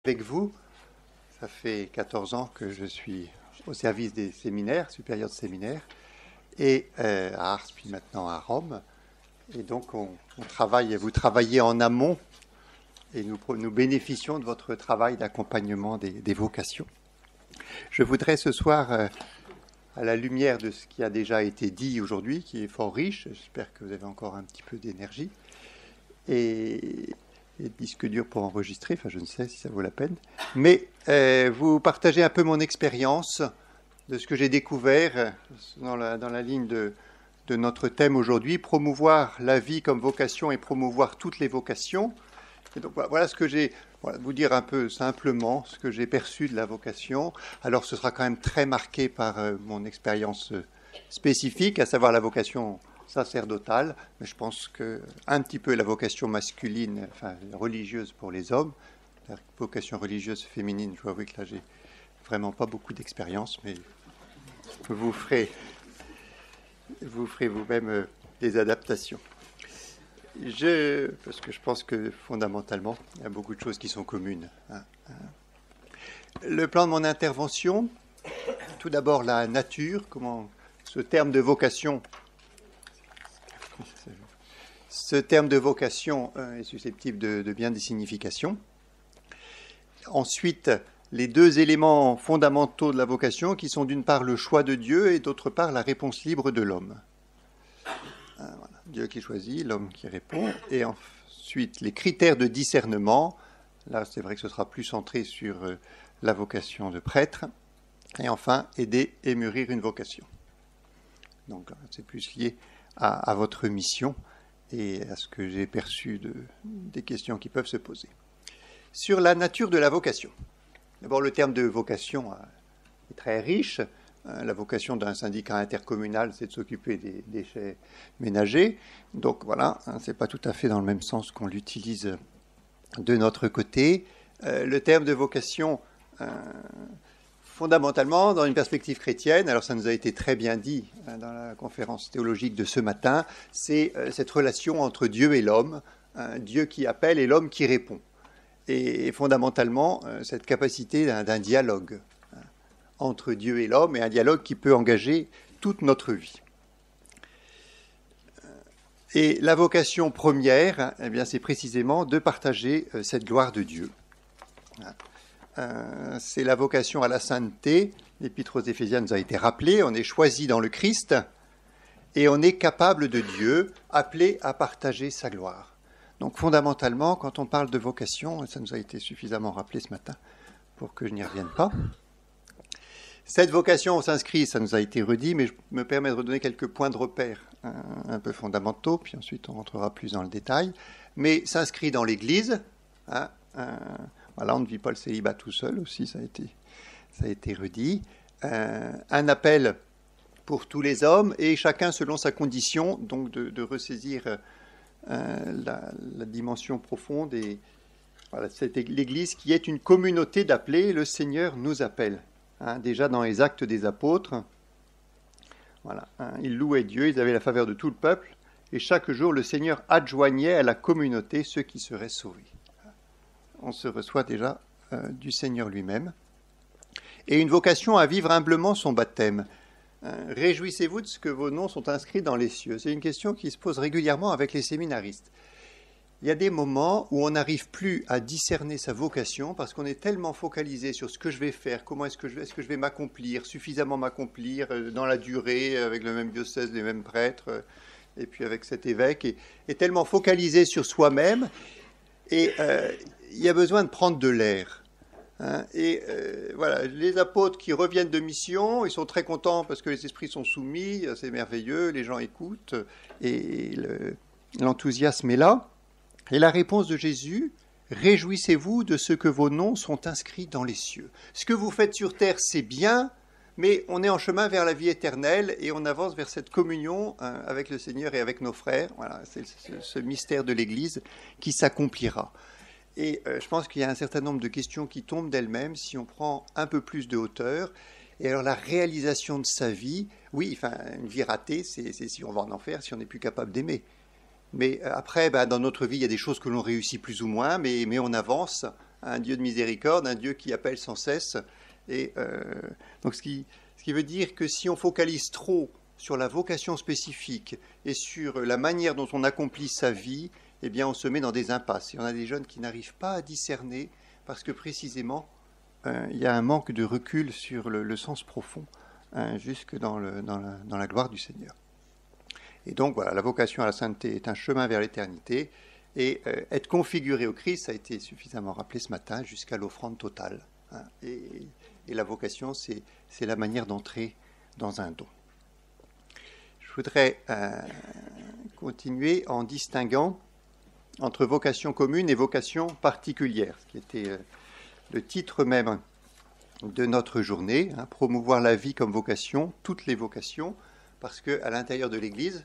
Avec vous. Ça fait 14 ans que je suis au service des séminaires, supérieurs de séminaires, et à Ars, puis maintenant à Rome. Et donc on travaille, vous travaillez en amont, et nous bénéficions de votre travail d'accompagnement des vocations. Je voudrais ce soir, à la lumière de ce qui a déjà été dit aujourd'hui, qui est fort riche, j'espère que vous avez encore un petit peu d'énergie, et disque dur pour enregistrer, enfin je ne sais si ça vaut la peine, mais vous partagez un peu mon expérience de ce que j'ai découvert dans la ligne de notre thème aujourd'hui, promouvoir la vie comme vocation et promouvoir toutes les vocations. Et donc voilà ce que j'ai, vous dire un peu simplement ce que j'ai perçu de la vocation. Alors ce sera quand même très marqué par mon expérience spécifique, à savoir la vocation sacerdotale, mais je pense que un petit peu la vocation masculine, enfin religieuse pour les hommes, la vocation religieuse féminine, je dois avouer que là j'ai vraiment pas beaucoup d'expérience, mais vous ferez vous-même des adaptations. Parce que je pense que fondamentalement, il y a beaucoup de choses qui sont communes. Le plan de mon intervention, tout d'abord la nature, comment ce terme de vocation est susceptible de bien des significations. Ensuite, les deux éléments fondamentaux de la vocation, qui sont d'une part le choix de Dieu et d'autre part la réponse libre de l'homme. Voilà. Dieu qui choisit, l'homme qui répond. Et ensuite, les critères de discernement. Là, c'est vrai que ce sera plus centré sur la vocation de prêtre. Et enfin, aider et mûrir une vocation. Donc, c'est plus lié à votre mission et à ce que j'ai perçu des questions qui peuvent se poser. Sur la nature de la vocation. D'abord, le terme de vocation est très riche. La vocation d'un syndicat intercommunal, c'est de s'occuper des déchets ménagers. Donc voilà, c'est pas tout à fait dans le même sens qu'on l'utilise de notre côté. Le terme de vocation, fondamentalement, dans une perspective chrétienne, alors ça nous a été très bien dit dans la conférence théologique de ce matin, c'est cette relation entre Dieu et l'homme, Dieu qui appelle et l'homme qui répond. Et fondamentalement, cette capacité d'un dialogue entre Dieu et l'homme, et un dialogue qui peut engager toute notre vie. Et la vocation première, eh bien, c'est précisément de partager cette gloire de Dieu. C'est la vocation à la sainteté. L'Épître aux Éphésiens nous a été rappelé. On est choisi dans le Christ et on est capable de Dieu, appelé à partager sa gloire. Donc fondamentalement, quand on parle de vocation, ça nous a été suffisamment rappelé ce matin pour que je n'y revienne pas. Cette vocation s'inscrit, ça nous a été redit, mais je me permets de redonner quelques points de repère un peu fondamentaux, puis ensuite on rentrera plus dans le détail, mais s'inscrit dans l'Église. Voilà, on ne vit pas le célibat tout seul aussi, ça a été redit. Un appel pour tous les hommes, et chacun selon sa condition, donc de ressaisir la dimension profonde. Et voilà, c'est l'Église qui est une communauté d'appelés, le Seigneur nous appelle. Déjà dans les Actes des Apôtres, voilà, ils louaient Dieu, ils avaient la faveur de tout le peuple, et chaque jour le Seigneur adjoignait à la communauté ceux qui seraient sauvés. On se reçoit déjà du Seigneur lui-même. Et une vocation à vivre humblement son baptême. Réjouissez-vous de ce que vos noms sont inscrits dans les cieux. C'est une question qui se pose régulièrement avec les séminaristes. Il y a des moments où on n'arrive plus à discerner sa vocation parce qu'on est tellement focalisé sur ce que je vais faire, comment est-ce que je vais m'accomplir, suffisamment m'accomplir dans la durée, avec le même diocèse, les mêmes prêtres, et puis avec cet évêque, et tellement focalisé sur soi-même, et il y a besoin de prendre de l'air. Voilà, les apôtres qui reviennent de mission, ils sont très contents parce que les esprits sont soumis, c'est merveilleux, les gens écoutent, et l'enthousiasme est là. Et la réponse de Jésus, réjouissez-vous de ce que vos noms sont inscrits dans les cieux. Ce que vous faites sur terre, c'est bien, mais on est en chemin vers la vie éternelle et on avance vers cette communion avec le Seigneur et avec nos frères. Voilà, c'est ce mystère de l'Église qui s'accomplira. Et je pense qu'il y a un certain nombre de questions qui tombent d'elles-mêmes si on prend un peu plus de hauteur. Et alors la réalisation de sa vie, oui, enfin une vie ratée, c'est si on va en enfer, si on n'est plus capable d'aimer. Mais après, dans notre vie, il y a des choses que l'on réussit plus ou moins, mais on avance un Dieu de miséricorde, un Dieu qui appelle sans cesse. Et donc ce qui veut dire que si on focalise trop sur la vocation spécifique et sur la manière dont on accomplit sa vie, eh bien on se met dans des impasses. Et on a des jeunes qui n'arrivent pas à discerner parce que précisément il y a un manque de recul sur le sens profond jusque dans la gloire du Seigneur. Et donc voilà, la vocation à la sainteté est un chemin vers l'éternité et être configuré au Christ, ça a été suffisamment rappelé ce matin, jusqu'à l'offrande totale. Et la vocation, c'est la manière d'entrer dans un don. Je voudrais continuer en distinguant entre vocation commune et vocation particulière, ce qui était le titre même de notre journée, promouvoir la vie comme vocation, toutes les vocations, parce qu'à l'intérieur de l'Église,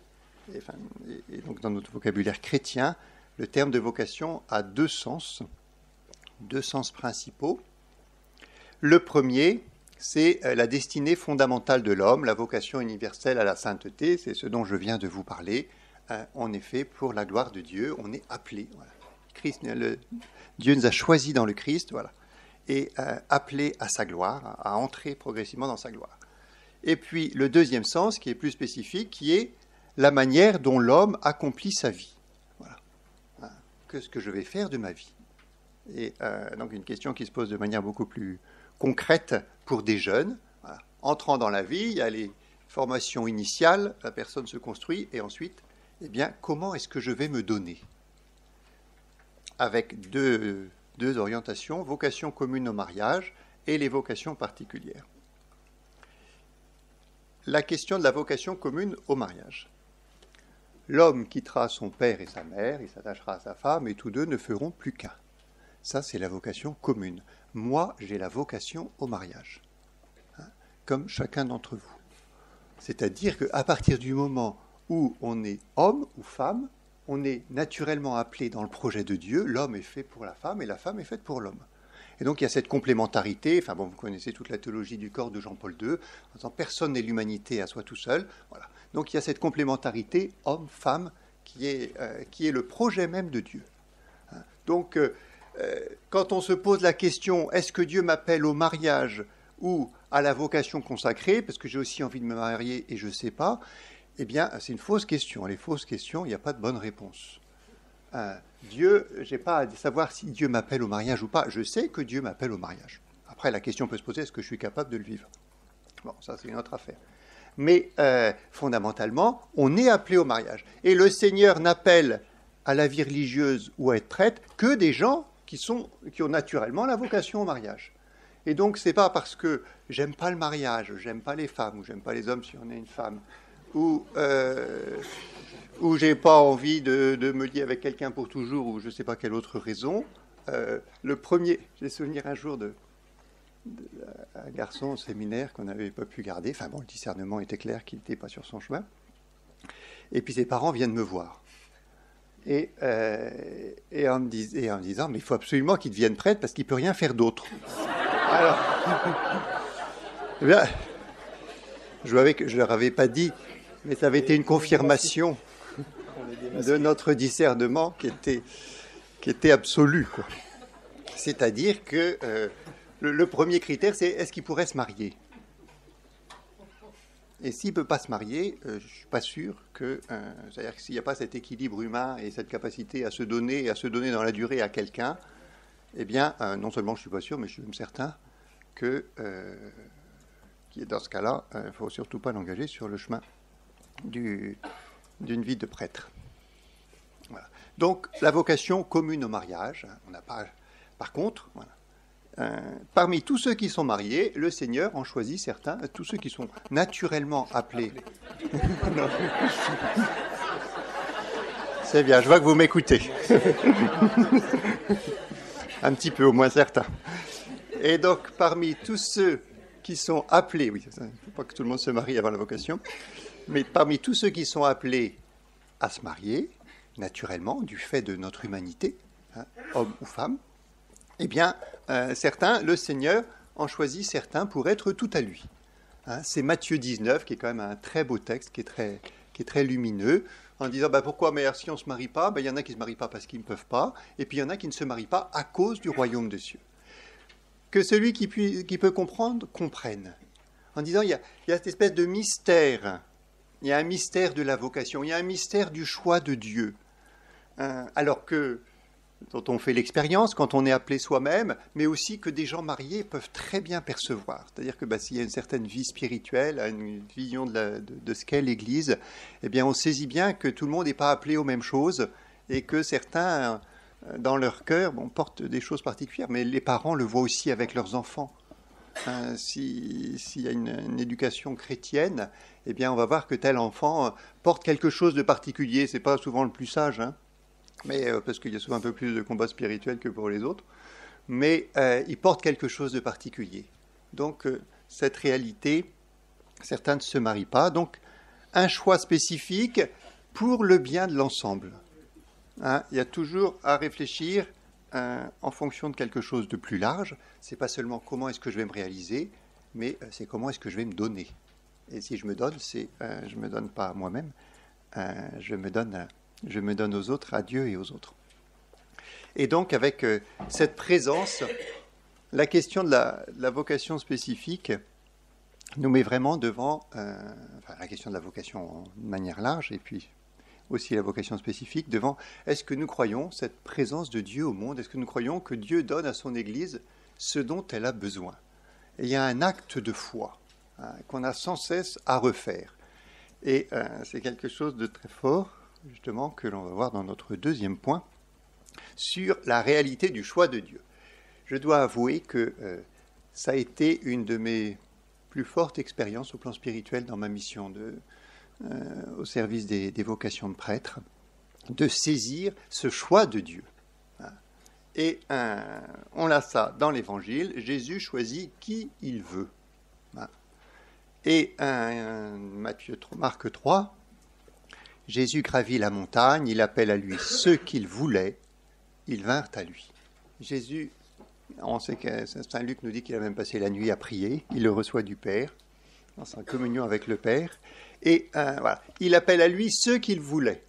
et donc dans notre vocabulaire chrétien, le terme de vocation a deux sens principaux. Le premier, c'est la destinée fondamentale de l'homme, la vocation universelle à la sainteté, c'est ce dont je viens de vous parler. En effet, pour la gloire de Dieu, on est appelé. Voilà. Dieu nous a choisis dans le Christ, voilà, et appelé à sa gloire, à entrer progressivement dans sa gloire. Et puis le deuxième sens, qui est plus spécifique, qui est la manière dont l'homme accomplit sa vie. Voilà. Qu'est-ce que je vais faire de ma vie ? Et donc une question qui se pose de manière beaucoup plus concrète pour des jeunes. Voilà. Entrant dans la vie, il y a les formations initiales, la personne se construit, et ensuite, eh bien, comment est-ce que je vais me donner ? Avec deux orientations, vocation commune au mariage et les vocations particulières. La question de la vocation commune au mariage. L'homme quittera son père et sa mère, il s'attachera à sa femme, et tous deux ne feront plus qu'un. Ça, c'est la vocation commune. Moi, j'ai la vocation au mariage, comme chacun d'entre vous. C'est-à-dire qu'à partir du moment où on est homme ou femme, on est naturellement appelé dans le projet de Dieu. L'homme est fait pour la femme et la femme est faite pour l'homme. Et donc il y a cette complémentarité. Enfin bon, vous connaissez toute la théologie du corps de Jean-Paul II. En disant personne n'est l'humanité à soi tout seul. Voilà. Donc il y a cette complémentarité homme-femme qui est le projet même de Dieu. Donc quand on se pose la question, est-ce que Dieu m'appelle au mariage ou à la vocation consacrée, parce que j'ai aussi envie de me marier et je ne sais pas, eh bien, c'est une fausse question. Les fausses questions, il n'y a pas de bonne réponse. Dieu, je n'ai pas à savoir si Dieu m'appelle au mariage ou pas. Je sais que Dieu m'appelle au mariage. Après, la question peut se poser, est-ce que je suis capable de le vivre ? Bon, ça, c'est une autre affaire. Mais fondamentalement, on est appelé au mariage. Et le Seigneur n'appelle à la vie religieuse ou à être prêtre que des gens qui ont naturellement la vocation au mariage. Et donc, ce n'est pas parce que j'aime pas le mariage, j'aime pas les femmes, ou j'aime pas les hommes si on est une femme, ou j'ai pas envie de me lier avec quelqu'un pour toujours, ou je ne sais pas quelle autre raison. J'ai souvenir un jour d'un garçon au séminaire qu'on n'avait pas pu garder. Enfin bon, le discernement était clair qu'il n'était pas sur son chemin. Et puis ses parents viennent me voir. Et en me disant, mais il faut absolument qu'il devienne prêtre parce qu'il ne peut rien faire d'autre. Alors, eh bien, je ne leur avais pas dit, mais ça avait été une confirmation de notre discernement qui était absolu, quoi. C'est-à-dire que le premier critère, c'est est-ce qu'il pourrait se marier ? Et s'il ne peut pas se marier, je ne suis pas sûr que... c'est-à-dire que s'il n'y a pas cet équilibre humain et cette capacité à se donner et à se donner dans la durée à quelqu'un, eh bien, non seulement je ne suis pas sûr, mais je suis même certain que dans ce cas-là, il ne faut surtout pas l'engager sur le chemin d'une vie de prêtre. Voilà. Donc, la vocation commune au mariage, on n'a pas... Par contre, voilà, parmi tous ceux qui sont mariés, le Seigneur en choisit certains, tous ceux qui sont naturellement appelés. C'est bien, je vois que vous m'écoutez. Un petit peu, au moins certains. Et donc, parmi tous ceux qui sont appelés, oui, il ne faut pas que tout le monde se marie avant la vocation, mais parmi tous ceux qui sont appelés à se marier, naturellement, du fait de notre humanité, homme ou femme, eh bien, certains, le Seigneur en choisit certains pour être tout à lui. C'est Matthieu 19, qui est quand même un très beau texte, qui est très lumineux, en disant pourquoi, mais si on ne se marie pas, il y en a qui ne se marient pas parce qu'ils ne peuvent pas, et puis il y en a qui ne se marient pas à cause du royaume de cieux. Que celui qui peut comprendre, comprenne. En disant, il y a cette espèce de mystère, il y a un mystère de la vocation, il y a un mystère du choix de Dieu. Alors que, dont on fait l'expérience quand on est appelé soi-même, mais aussi que des gens mariés peuvent très bien percevoir. C'est-à-dire que s'il y a une certaine vie spirituelle, une vision de ce qu'est l'Église, eh bien on saisit bien que tout le monde n'est pas appelé aux mêmes choses et que certains, dans leur cœur, portent des choses particulières, mais les parents le voient aussi avec leurs enfants. S'il y a une éducation chrétienne, eh bien on va voir que tel enfant porte quelque chose de particulier. C'est pas souvent le plus sage, mais parce qu'il y a souvent un peu plus de combat spirituel que pour les autres, mais il porte quelque chose de particulier. Donc cette réalité, certains ne se marient pas, donc un choix spécifique pour le bien de l'ensemble. Il y a toujours à réfléchir en fonction de quelque chose de plus large. C'est pas seulement comment est-ce que je vais me réaliser, mais c'est comment est-ce que je vais me donner. Et si je me donne, je me donne pas à moi-même, je me donne aux autres, à Dieu et aux autres. Et donc, avec cette présence, la question de la vocation spécifique nous met vraiment devant la question de la vocation de manière large, et puis aussi la vocation spécifique, devant est-ce que nous croyons cette présence de Dieu au monde? Est-ce que nous croyons que Dieu donne à son Église ce dont elle a besoin? Et il y a un acte de foi qu'on a sans cesse à refaire. Et c'est quelque chose de très fort, justement, que l'on va voir dans notre deuxième point, sur la réalité du choix de Dieu. Je dois avouer que ça a été une de mes plus fortes expériences au plan spirituel dans ma mission au service des vocations de prêtre, de saisir ce choix de Dieu. Et on a ça dans l'Évangile, Jésus choisit qui il veut. Et Marc 3, Jésus gravit la montagne, il appelle à lui ceux qu'il voulait, ils vinrent à lui. Jésus, on sait que Saint Luc nous dit qu'il a même passé la nuit à prier, il le reçoit du Père, dans sa communion avec le Père, et voilà, il appelle à lui ceux qu'il voulait.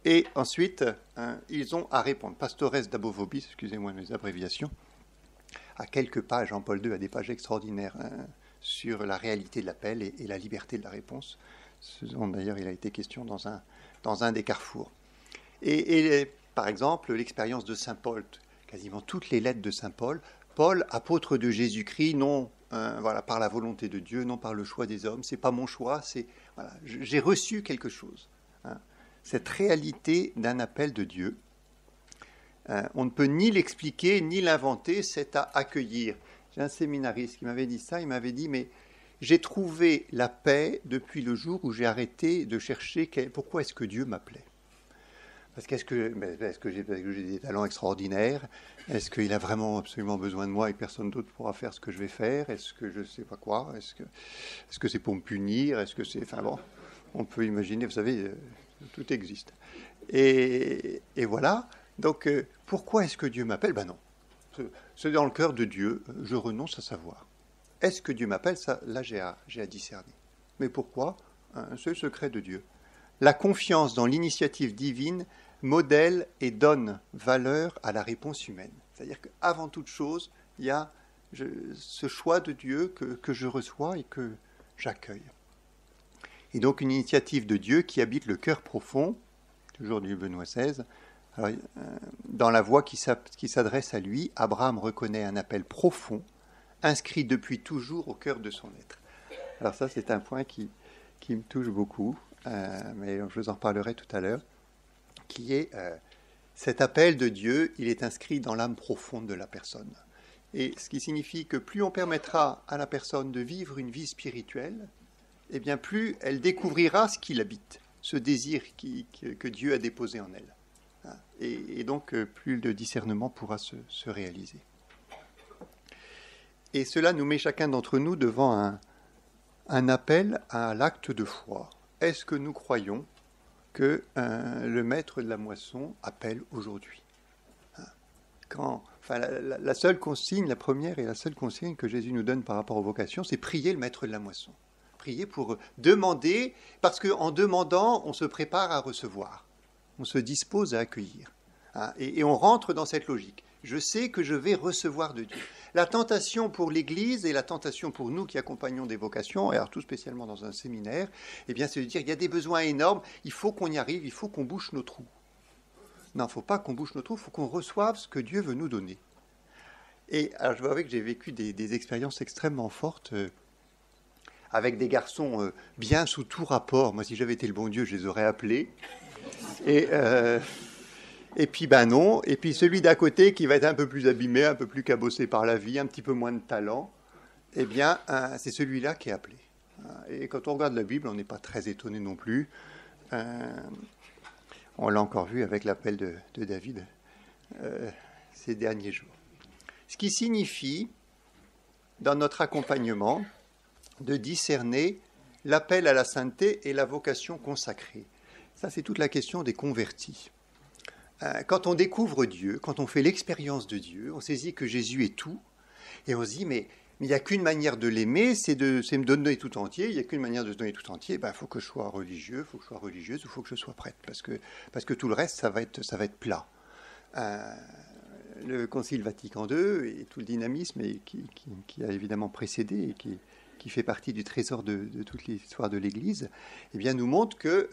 Et ensuite, ils ont à répondre. Pastores d'Abo Vobis, excusez-moi mes abréviations, à quelques pages, Jean-Paul II a des pages extraordinaires sur la réalité de l'appel et la liberté de la réponse. Ce dont d'ailleurs il a été question dans un des carrefours. Et par exemple, l'expérience de Saint Paul, quasiment toutes les lettres de Saint Paul, Paul, apôtre de Jésus-Christ, non par la volonté de Dieu, non par le choix des hommes, c'est pas mon choix, j'ai reçu quelque chose. Cette réalité d'un appel de Dieu, on ne peut ni l'expliquer ni l'inventer, c'est à accueillir. J'ai un séminariste qui m'avait dit ça, il m'avait dit, mais j'ai trouvé la paix depuis le jour où j'ai arrêté de chercher pourquoi est-ce que Dieu m'appelait. Est-ce que j'ai des talents extraordinaires? Est-ce qu'il a vraiment absolument besoin de moi et personne d'autre pourra faire ce que je vais faire? Est-ce que je ne sais pas quoi? Est-ce que c'est pour me punir? Est-ce que c'est... Enfin bon, on peut imaginer, vous savez, tout existe. Et voilà, donc pourquoi est-ce que Dieu m'appelle? Ben non, c'est dans le cœur de Dieu, je renonce à savoir. Est-ce que Dieu m'appelle? Ça, là, j'ai à discerner. Mais pourquoi? C'est le secret de Dieu. La confiance dans l'initiative divine modèle et donne valeur à la réponse humaine. C'est-à-dire qu'avant toute chose, il y a ce choix de Dieu que je reçois et que j'accueille. Et donc une initiative de Dieu qui habite le cœur profond, toujours du Benoît XVI, alors, dans la voix qui s'adresse à lui, Abraham reconnaît un appel profond, inscrit depuis toujours au cœur de son être. Alors ça, c'est un point qui me touche beaucoup, mais je vous en reparlerai tout à l'heure, qui est cet appel de Dieu, il est inscrit dans l'âme profonde de la personne. Et ce qui signifie que plus on permettra à la personne de vivre une vie spirituelle, eh bien plus elle découvrira ce qui l'habite, ce désir que Dieu a déposé en elle. Et donc plus le discernement pourra se réaliser. Et cela nous met chacun d'entre nous devant un appel à l'acte de foi. Est-ce que nous croyons que le maître de la moisson appelle aujourd'hui? La seule consigne, la première et la seule consigne que Jésus nous donne par rapport aux vocations, c'est prier le maître de la moisson. prier pour demander, parce qu'en demandant, on se prépare à recevoir, on se dispose à accueillir. Hein, et on rentre dans cette logique. Je sais que je vais recevoir de Dieu. La tentation pour l'Église et la tentation pour nous qui accompagnons des vocations, et alors tout spécialement dans un séminaire, eh bien, c'est de dire il y a des besoins énormes, il faut qu'on y arrive, il faut qu'on bouche nos trous. Non, il ne faut pas qu'on bouche nos trous, il faut qu'on reçoive ce que Dieu veut nous donner. Et alors je vois que j'ai vécu des expériences extrêmement fortes avec des garçons bien sous tout rapport. Moi, si j'avais été le bon Dieu, je les aurais appelés. Et puis, ben non. Et puis, celui d'à côté qui va être un peu plus abîmé, un peu plus cabossé par la vie, un petit peu moins de talent, eh bien, c'est celui-là qui est appelé. Et quand on regarde la Bible, on n'est pas très étonné non plus. On l'a encore vu avec l'appel de David ces derniers jours. Ce qui signifie, dans notre accompagnement, de discerner l'appel à la sainteté et la vocation consacrée. Ça, c'est toute la question des convertis. Quand on découvre Dieu, quand on fait l'expérience de Dieu, on saisit que Jésus est tout, et on se dit, mais il n'y a qu'une manière de l'aimer, c'est me donner tout entier. Il n'y a qu'une manière de se donner tout entier. Il faut que je sois religieux, il faut que je sois religieuse, il faut que je sois prête, parce que tout le reste, ça va être plat. Le Concile Vatican II et tout le dynamisme qui a évidemment précédé et qui fait partie du trésor de toute l'histoire de l'Église, eh bien, nous montre que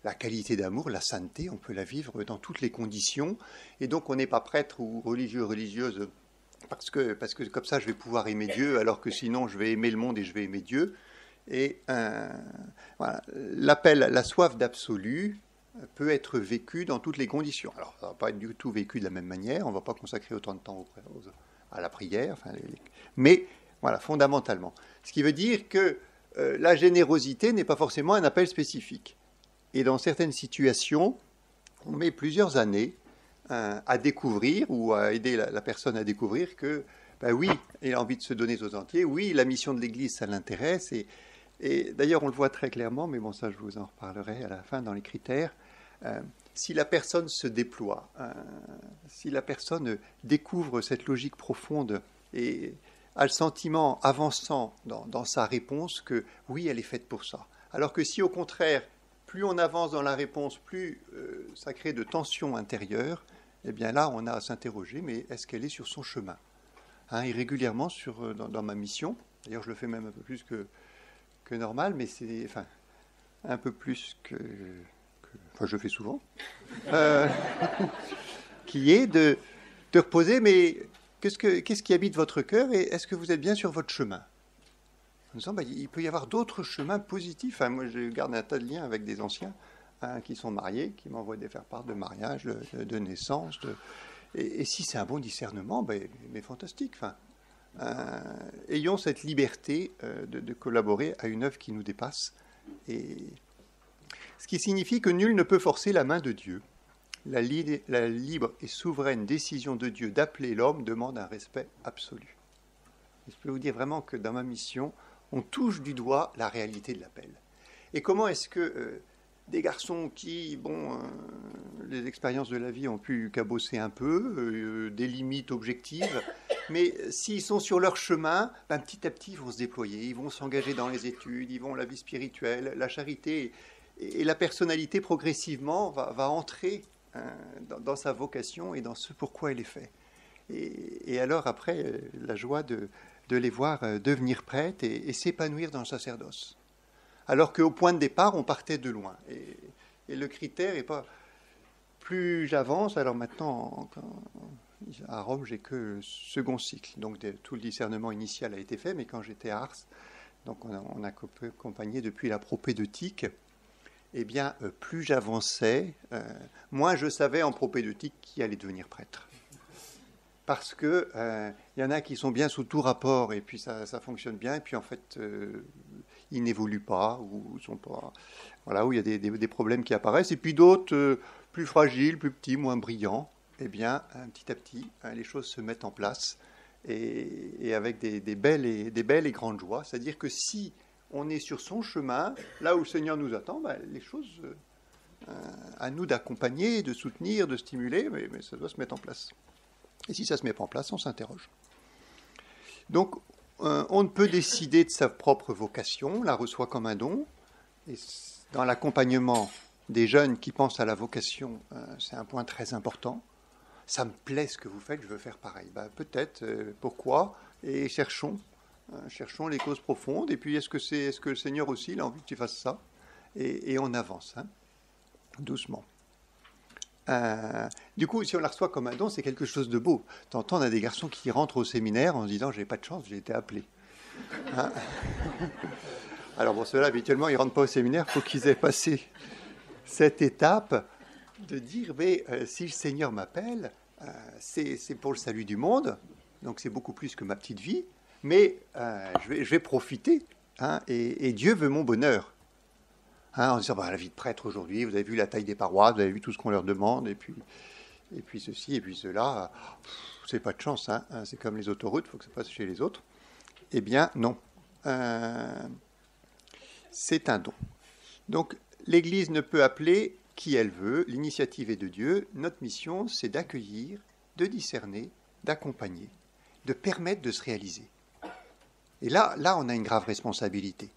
la qualité d'amour, la sainteté, on peut la vivre dans toutes les conditions. Et donc, on n'est pas prêtre ou religieux, religieuse, parce que comme ça, je vais pouvoir aimer Dieu, alors que sinon, je vais aimer le monde et je vais aimer Dieu. Et voilà, l'appel, la soif d'absolu peut être vécu dans toutes les conditions. Alors, ça ne va pas être du tout vécu de la même manière. On ne va pas consacrer autant de temps à la prière. Mais voilà, fondamentalement. Ce qui veut dire que la générosité n'est pas forcément un appel spécifique. Et dans certaines situations, on met plusieurs années à découvrir ou à aider la personne à découvrir que, ben oui, il a envie de se donner aux entiers. Oui, la mission de l'Église, ça l'intéresse. Et d'ailleurs, on le voit très clairement, mais bon, ça, je vous en reparlerai à la fin dans les critères. Si la personne se déploie, si la personne découvre cette logique profonde et a le sentiment, avançant dans sa réponse, que oui, elle est faite pour ça. Alors que si, au contraire, plus on avance dans la réponse, plus ça crée de tensions intérieures, eh bien là, on a à s'interroger, mais est-ce qu'elle est sur son chemin ? Et régulièrement, dans ma mission, d'ailleurs, je le fais même un peu plus que normal, mais c'est un peu plus que je fais souvent, qui est de reposer, mais qu'est-ce qui habite votre cœur et est-ce que vous êtes bien sur votre chemin ? En disant, il peut y avoir d'autres chemins positifs. Moi, je garde un tas de liens avec des anciens qui sont mariés, qui m'envoient des faire-part de mariage, de naissance. Et si c'est un bon discernement, mais fantastique. Ayons cette liberté de collaborer à une œuvre qui nous dépasse. Et ce qui signifie que nul ne peut forcer la main de Dieu. La libre et souveraine décision de Dieu d'appeler l'homme demande un respect absolu. Et je peux vous dire vraiment que dans ma mission, on touche du doigt la réalité de l'appel. Et comment est-ce que des garçons qui, les expériences de la vie ont pu cabosser un peu, des limites objectives, mais s'ils sont sur leur chemin, petit à petit, ils vont se déployer, ils vont s'engager dans les études, ils vont la vie spirituelle, la charité, et la personnalité progressivement va entrer dans sa vocation et dans ce pourquoi elle est faite. Et alors après, la joie de les voir devenir prêtres et s'épanouir dans le sacerdoce. Alors qu'au point de départ, on partait de loin. Et le critère n'est pas... Plus j'avance, alors maintenant, à Rome, j'ai que second cycle. Donc tout le discernement initial a été fait, mais quand j'étais à Ars, donc on a accompagné depuis la propédeutique, eh bien, plus j'avançais, moins je savais en propédeutique qui allait devenir prêtre. Parce que y en a qui sont bien sous tout rapport et puis ça fonctionne bien et puis en fait ils n'évoluent pas ou sont pas où il y a des problèmes qui apparaissent et puis d'autres plus fragiles, plus petits, moins brillants. Eh bien petit à petit les choses se mettent en place et avec des belles et grandes joies. C'est-à-dire que si on est sur son chemin, là où le Seigneur nous attend, les choses à nous d'accompagner, de soutenir, de stimuler, mais ça doit se mettre en place. Et si ça ne se met pas en place, on s'interroge. Donc, on ne peut décider de sa propre vocation, on la reçoit comme un don. Et dans l'accompagnement des jeunes qui pensent à la vocation, c'est un point très important. Ça me plaît ce que vous faites, je veux faire pareil. Peut-être, pourquoi? Et cherchons les causes profondes. Et puis, est-ce que le Seigneur aussi, il a envie que tu fasses ça? Et on avance, hein, doucement. Du coup, si on la reçoit comme un don, c'est quelque chose de beau. T'entends, on a des garçons qui rentrent au séminaire en se disant « j'ai pas de chance, j'ai été appelé hein ». Alors bon, ceux-là, habituellement, ils ne rentrent pas au séminaire, il faut qu'ils aient passé cette étape de dire mais, si le Seigneur m'appelle, c'est pour le salut du monde, donc c'est beaucoup plus que ma petite vie, mais je vais profiter, hein, et Dieu veut mon bonheur. Hein, en disant, la vie de prêtre aujourd'hui, vous avez vu la taille des paroisses, vous avez vu tout ce qu'on leur demande, et puis ceci, et puis cela, c'est pas de chance, hein, c'est comme les autoroutes, il faut que ça passe chez les autres. Eh bien, non. C'est un don. Donc, l'Église ne peut appeler qui elle veut, l'initiative est de Dieu, notre mission, c'est d'accueillir, de discerner, d'accompagner, de permettre de se réaliser. Et là, on a une grave responsabilité.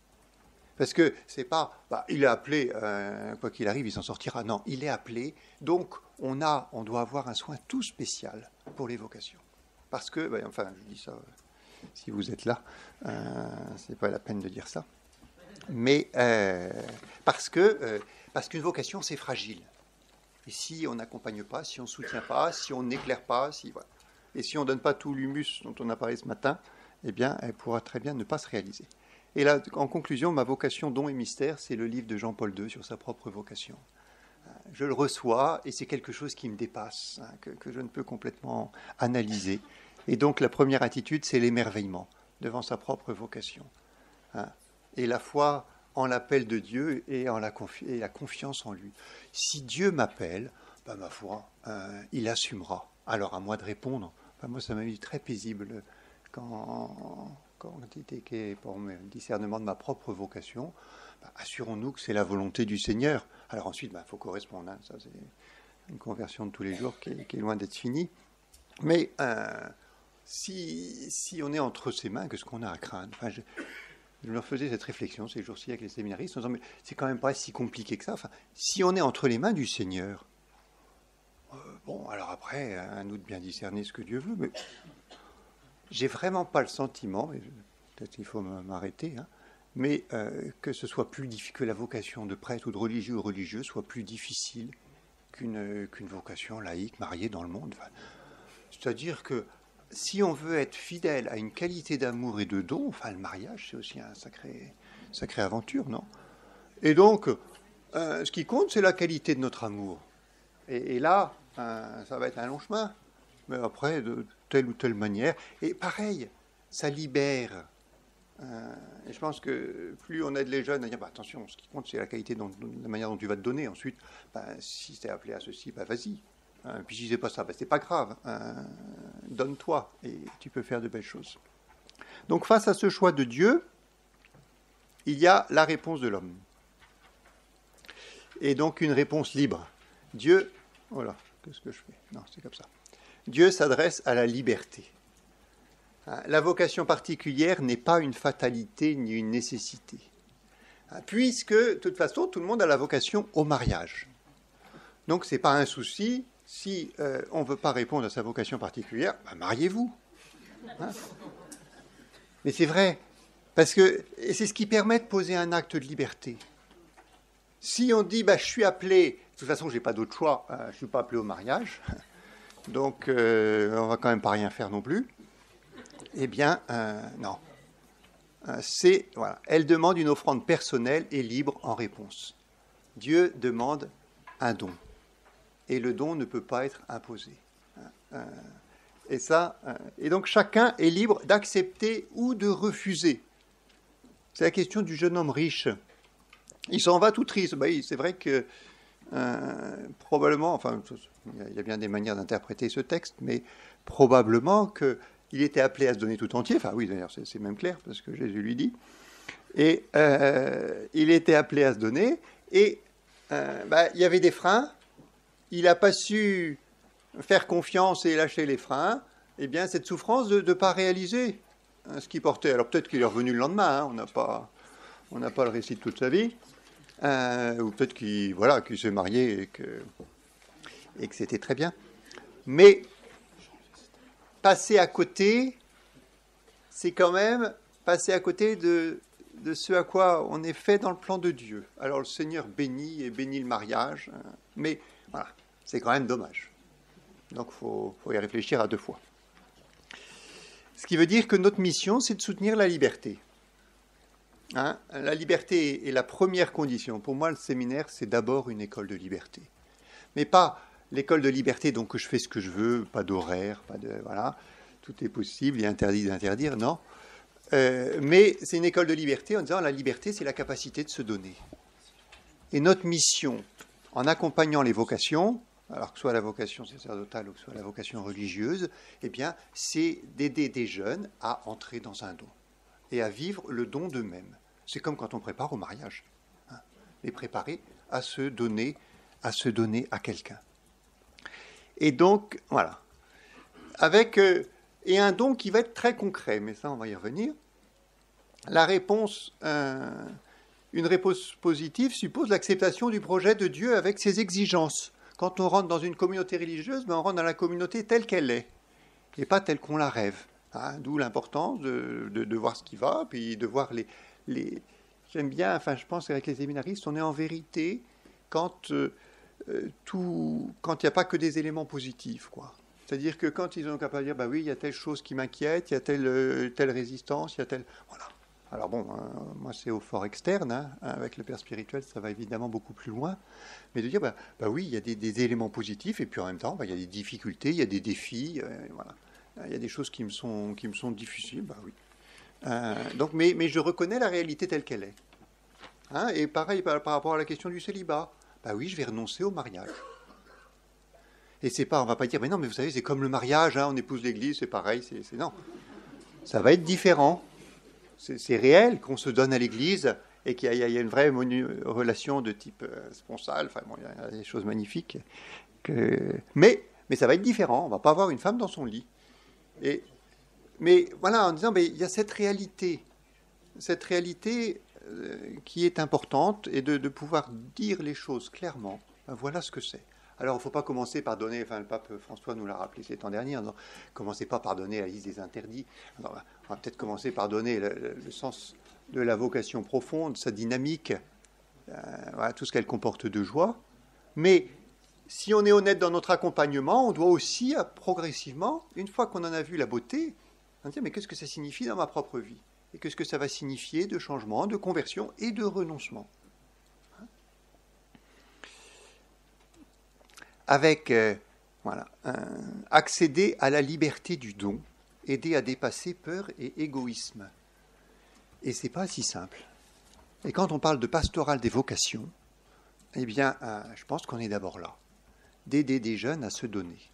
Parce que c'est pas, il est appelé, quoi qu'il arrive, il s'en sortira. Non, il est appelé, donc on doit avoir un soin tout spécial pour les vocations. Parce que, je dis ça, si vous êtes là, c'est pas la peine de dire ça. Mais parce qu'une vocation, c'est fragile. Et si on n'accompagne pas, si on ne soutient pas, si on n'éclaire pas, voilà. Et si on ne donne pas tout l'humus dont on a parlé ce matin, eh bien, elle pourra très bien ne pas se réaliser. Et là, en conclusion, ma vocation, don et mystère, c'est le livre de Jean-Paul II sur sa propre vocation. Je le reçois et c'est quelque chose qui me dépasse, hein, que je ne peux complètement analyser. Et donc, la première attitude, c'est l'émerveillement devant sa propre vocation. Hein. Et la foi en l'appel de Dieu et la confiance en lui. Si Dieu m'appelle, ma foi, il assumera. Alors, à moi de répondre. Moi, ça m'a mis très paisible quand il était pour le discernement de ma propre vocation, assurons-nous que c'est la volonté du Seigneur. Alors ensuite, il faut correspondre. Hein, ça, c'est une conversion de tous les jours qui est loin d'être finie. Mais si on est entre ses mains, qu'est-ce qu'on a à craindre? Je leur faisais cette réflexion ces jours-ci avec les séminaristes en disant, mais c'est quand même pas si compliqué que ça. Si on est entre les mains du Seigneur, alors après, à nous de bien discerner ce que Dieu veut, mais j'ai vraiment pas le sentiment, peut-être qu'il faut m'arrêter, hein, mais que ce soit plus difficile, que la vocation de prêtre ou de religieux ou religieux soit plus difficile qu'une vocation laïque mariée dans le monde. C'est-à-dire que si on veut être fidèle à une qualité d'amour et de don, le mariage, c'est aussi un sacrée aventure, non? Et donc, ce qui compte, c'est la qualité de notre amour. Et là, ça va être un long chemin, mais après, de telle ou telle manière. Et pareil, ça libère. Et je pense que plus on aide les jeunes à dire, attention, ce qui compte, c'est la qualité, la manière dont tu vas te donner. Ensuite, si tu es appelé à ceci, vas-y. Puis si c'est pas ça, c'est pas grave. Donne-toi et tu peux faire de belles choses. Donc face à ce choix de Dieu, il y a la réponse de l'homme. Et donc une réponse libre. Dieu, voilà, qu'est-ce que je fais? Non, c'est comme ça. Dieu s'adresse à la liberté. La vocation particulière n'est pas une fatalité ni une nécessité. Puisque, de toute façon, tout le monde a la vocation au mariage. Donc ce n'est pas un souci. Si on ne veut pas répondre à sa vocation particulière, mariez-vous. Hein? Mais c'est vrai, parce que c'est ce qui permet de poser un acte de liberté. Si on dit, je suis appelé, de toute façon, je n'ai pas d'autre choix, je ne suis pas appelé au mariage, donc on ne va quand même pas rien faire non plus, eh bien, non. Voilà, elle demande une offrande personnelle et libre en réponse. Dieu demande un don. Et le don ne peut pas être imposé. Et donc chacun est libre d'accepter ou de refuser. C'est la question du jeune homme riche. Il s'en va tout triste. C'est vrai que probablement, il y a bien des manières d'interpréter ce texte, mais probablement qu'il était appelé à se donner tout entier. Oui, d'ailleurs, c'est même clair, parce que Jésus lui dit. Et il était appelé à se donner, et il y avait des freins. Il n'a pas su faire confiance et lâcher les freins, eh bien, cette souffrance de ne pas réaliser. ce qu'il portait. Alors peut-être qu'il est revenu le lendemain, hein, on n'a pas le récit de toute sa vie, ou peut-être qu'il s'est marié et que c'était très bien. Mais passer à côté, c'est quand même passer à côté de ce à quoi on est fait dans le plan de Dieu. Alors le Seigneur bénit le mariage, mais voilà, c'est quand même dommage. Donc il faut y réfléchir à deux fois. Ce qui veut dire que notre mission, c'est de soutenir la liberté. Hein, la liberté est la première condition. Pour moi, le séminaire, c'est d'abord une école de liberté. Mais pas l'école de liberté, donc que je fais ce que je veux, pas d'horaire, voilà, tout est possible, il est interdit d'interdire, non. Mais c'est une école de liberté en disant la liberté, c'est la capacité de se donner. Et notre mission, en accompagnant les vocations, alors que ce soit la vocation sacerdotale ou que ce soit la vocation religieuse, eh bien, c'est d'aider des jeunes à entrer dans un don et à vivre le don d'eux-mêmes. C'est comme quand on prépare au mariage, hein, les préparer à se donner à quelqu'un. Et donc, voilà. Et un don qui va être très concret, mais ça, on va y revenir. La réponse, une réponse positive suppose l'acceptation du projet de Dieu avec ses exigences. Quand on rentre dans une communauté religieuse, on rentre dans la communauté telle qu'elle est, et pas telle qu'on la rêve. Hein, d'où l'importance de voir ce qui va, puis de voir les... J'aime bien, je pense qu'avec les séminaristes, on est en vérité quand il n'y a pas que des éléments positifs, quoi. C'est-à-dire que quand ils ont capable de dire, oui, il y a telle chose qui m'inquiète, il y a telle résistance, il y a telle... Voilà. Alors bon, moi c'est au fort externe, hein, avec le père spirituel, ça va évidemment beaucoup plus loin, mais de dire, oui, il y a des éléments positifs, et puis en même temps, il y a des difficultés, il y a des défis, voilà. Il y a des choses qui me sont difficiles, oui. Donc, mais je reconnais la réalité telle qu'elle est. Hein, et pareil par rapport à la question du célibat. Oui, je vais renoncer au mariage. Et c'est pas, on va pas dire, mais non, mais vous savez, c'est comme le mariage, hein, on épouse l'église, c'est pareil, c'est non. Ça va être différent. C'est réel qu'on se donne à l'église et qu'il y a une vraie relation de type sponsal. Il y a des choses magnifiques. Mais ça va être différent. On va pas avoir une femme dans son lit. Mais voilà, en disant, il y a cette réalité qui est importante, et de pouvoir dire les choses clairement. Voilà ce que c'est. Alors, il ne faut pas commencer par donner, le pape François nous l'a rappelé ces temps derniers, non, commencez pas par donner la liste des interdits. Alors, on va peut-être commencer par donner le sens de la vocation profonde, sa dynamique, voilà, tout ce qu'elle comporte de joie. Mais si on est honnête dans notre accompagnement, on doit aussi progressivement, une fois qu'on en a vu la beauté, on dire, mais qu'est-ce que ça signifie dans ma propre vie? Et qu'est-ce que ça va signifier de changement, de conversion et de renoncement? Avec, accéder à la liberté du don, aider à dépasser peur et égoïsme. Et c'est pas si simple. Et quand on parle de pastoral des vocations, eh bien, je pense qu'on est d'abord là, d'aider des jeunes à se donner.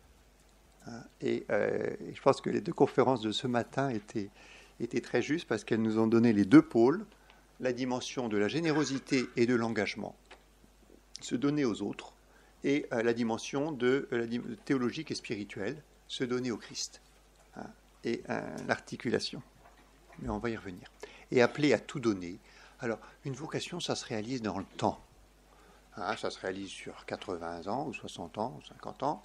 Et je pense que les deux conférences de ce matin étaient très justes parce qu'elles nous ont donné les deux pôles, la dimension de la générosité et de l'engagement, se donner aux autres, et la dimension théologique et spirituelle, se donner au Christ, et l'articulation. Mais on va y revenir. Et appeler à tout donner. Alors, une vocation, ça se réalise dans le temps. Ça se réalise sur 80 ans, ou 60 ans, ou 50 ans.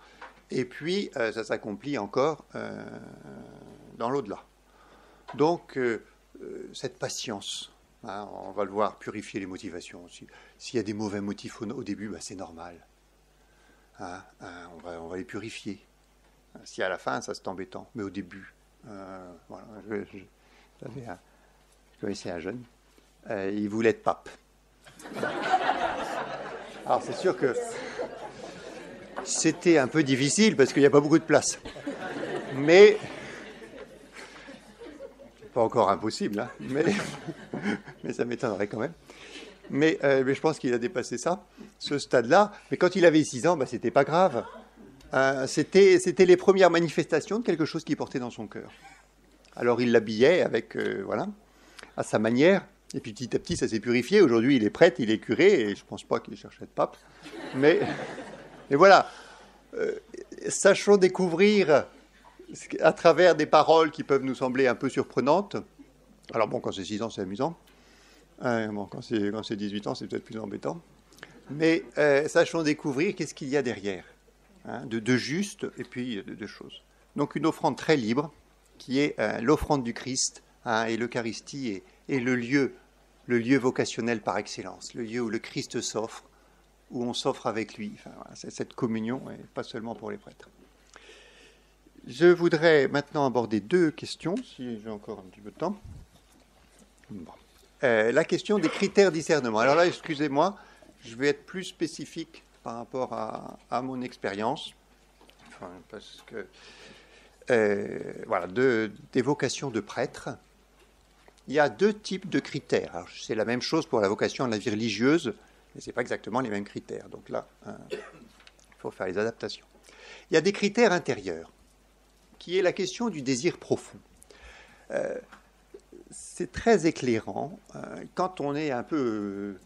Et puis, ça s'accomplit encore dans l'au-delà. Donc, cette patience, on va le voir, purifier les motivations. S'il y a des mauvais motifs au début, c'est normal. On va les purifier. Si à la fin, ça c'est embêtant. Mais au début, voilà, je connaissais un jeune, il voulait être pape. Alors c'est sûr que c'était un peu difficile parce qu'il n'y a pas beaucoup de place. Mais, pas encore impossible, hein, mais ça m'étonnerait quand même. Mais je pense qu'il a dépassé ça, ce stade-là. Mais quand il avait 6 ans, c'était pas grave. C'était les premières manifestations de quelque chose qu'il portait dans son cœur. Alors il l'habillait avec, à sa manière. Et puis petit à petit, ça s'est purifié. Aujourd'hui, il est prêtre, il est curé, et je ne pense pas qu'il cherche à être pape. Mais voilà, sachons découvrir à travers des paroles qui peuvent nous sembler un peu surprenantes. Alors bon, quand c'est 6 ans, c'est amusant. Bon, quand c'est 18 ans, c'est peut-être plus embêtant. Mais sachons découvrir qu'est-ce qu'il y a derrière, hein, de juste et puis de choses. Donc une offrande très libre, qui est l'offrande du Christ, hein, et l'Eucharistie est le lieu vocationnel par excellence, le lieu où le Christ s'offre, où on s'offre avec lui. Enfin, voilà, c'est cette communion, et pas seulement pour les prêtres. Je voudrais maintenant aborder 2 questions, si j'ai encore un petit peu de temps. Bon. La question des critères de discernement. Alors là, excusez-moi, je vais être plus spécifique par rapport à mon expérience, enfin, parce que voilà, des vocations de prêtre. Il y a 2 types de critères. Alors, c'est la même chose pour la vocation de la vie religieuse, mais ce n'est pas exactement les mêmes critères. Donc là, il faut faire les adaptations. Il y a des critères intérieurs, qui est la question du désir profond. C'est très éclairant quand on est un peu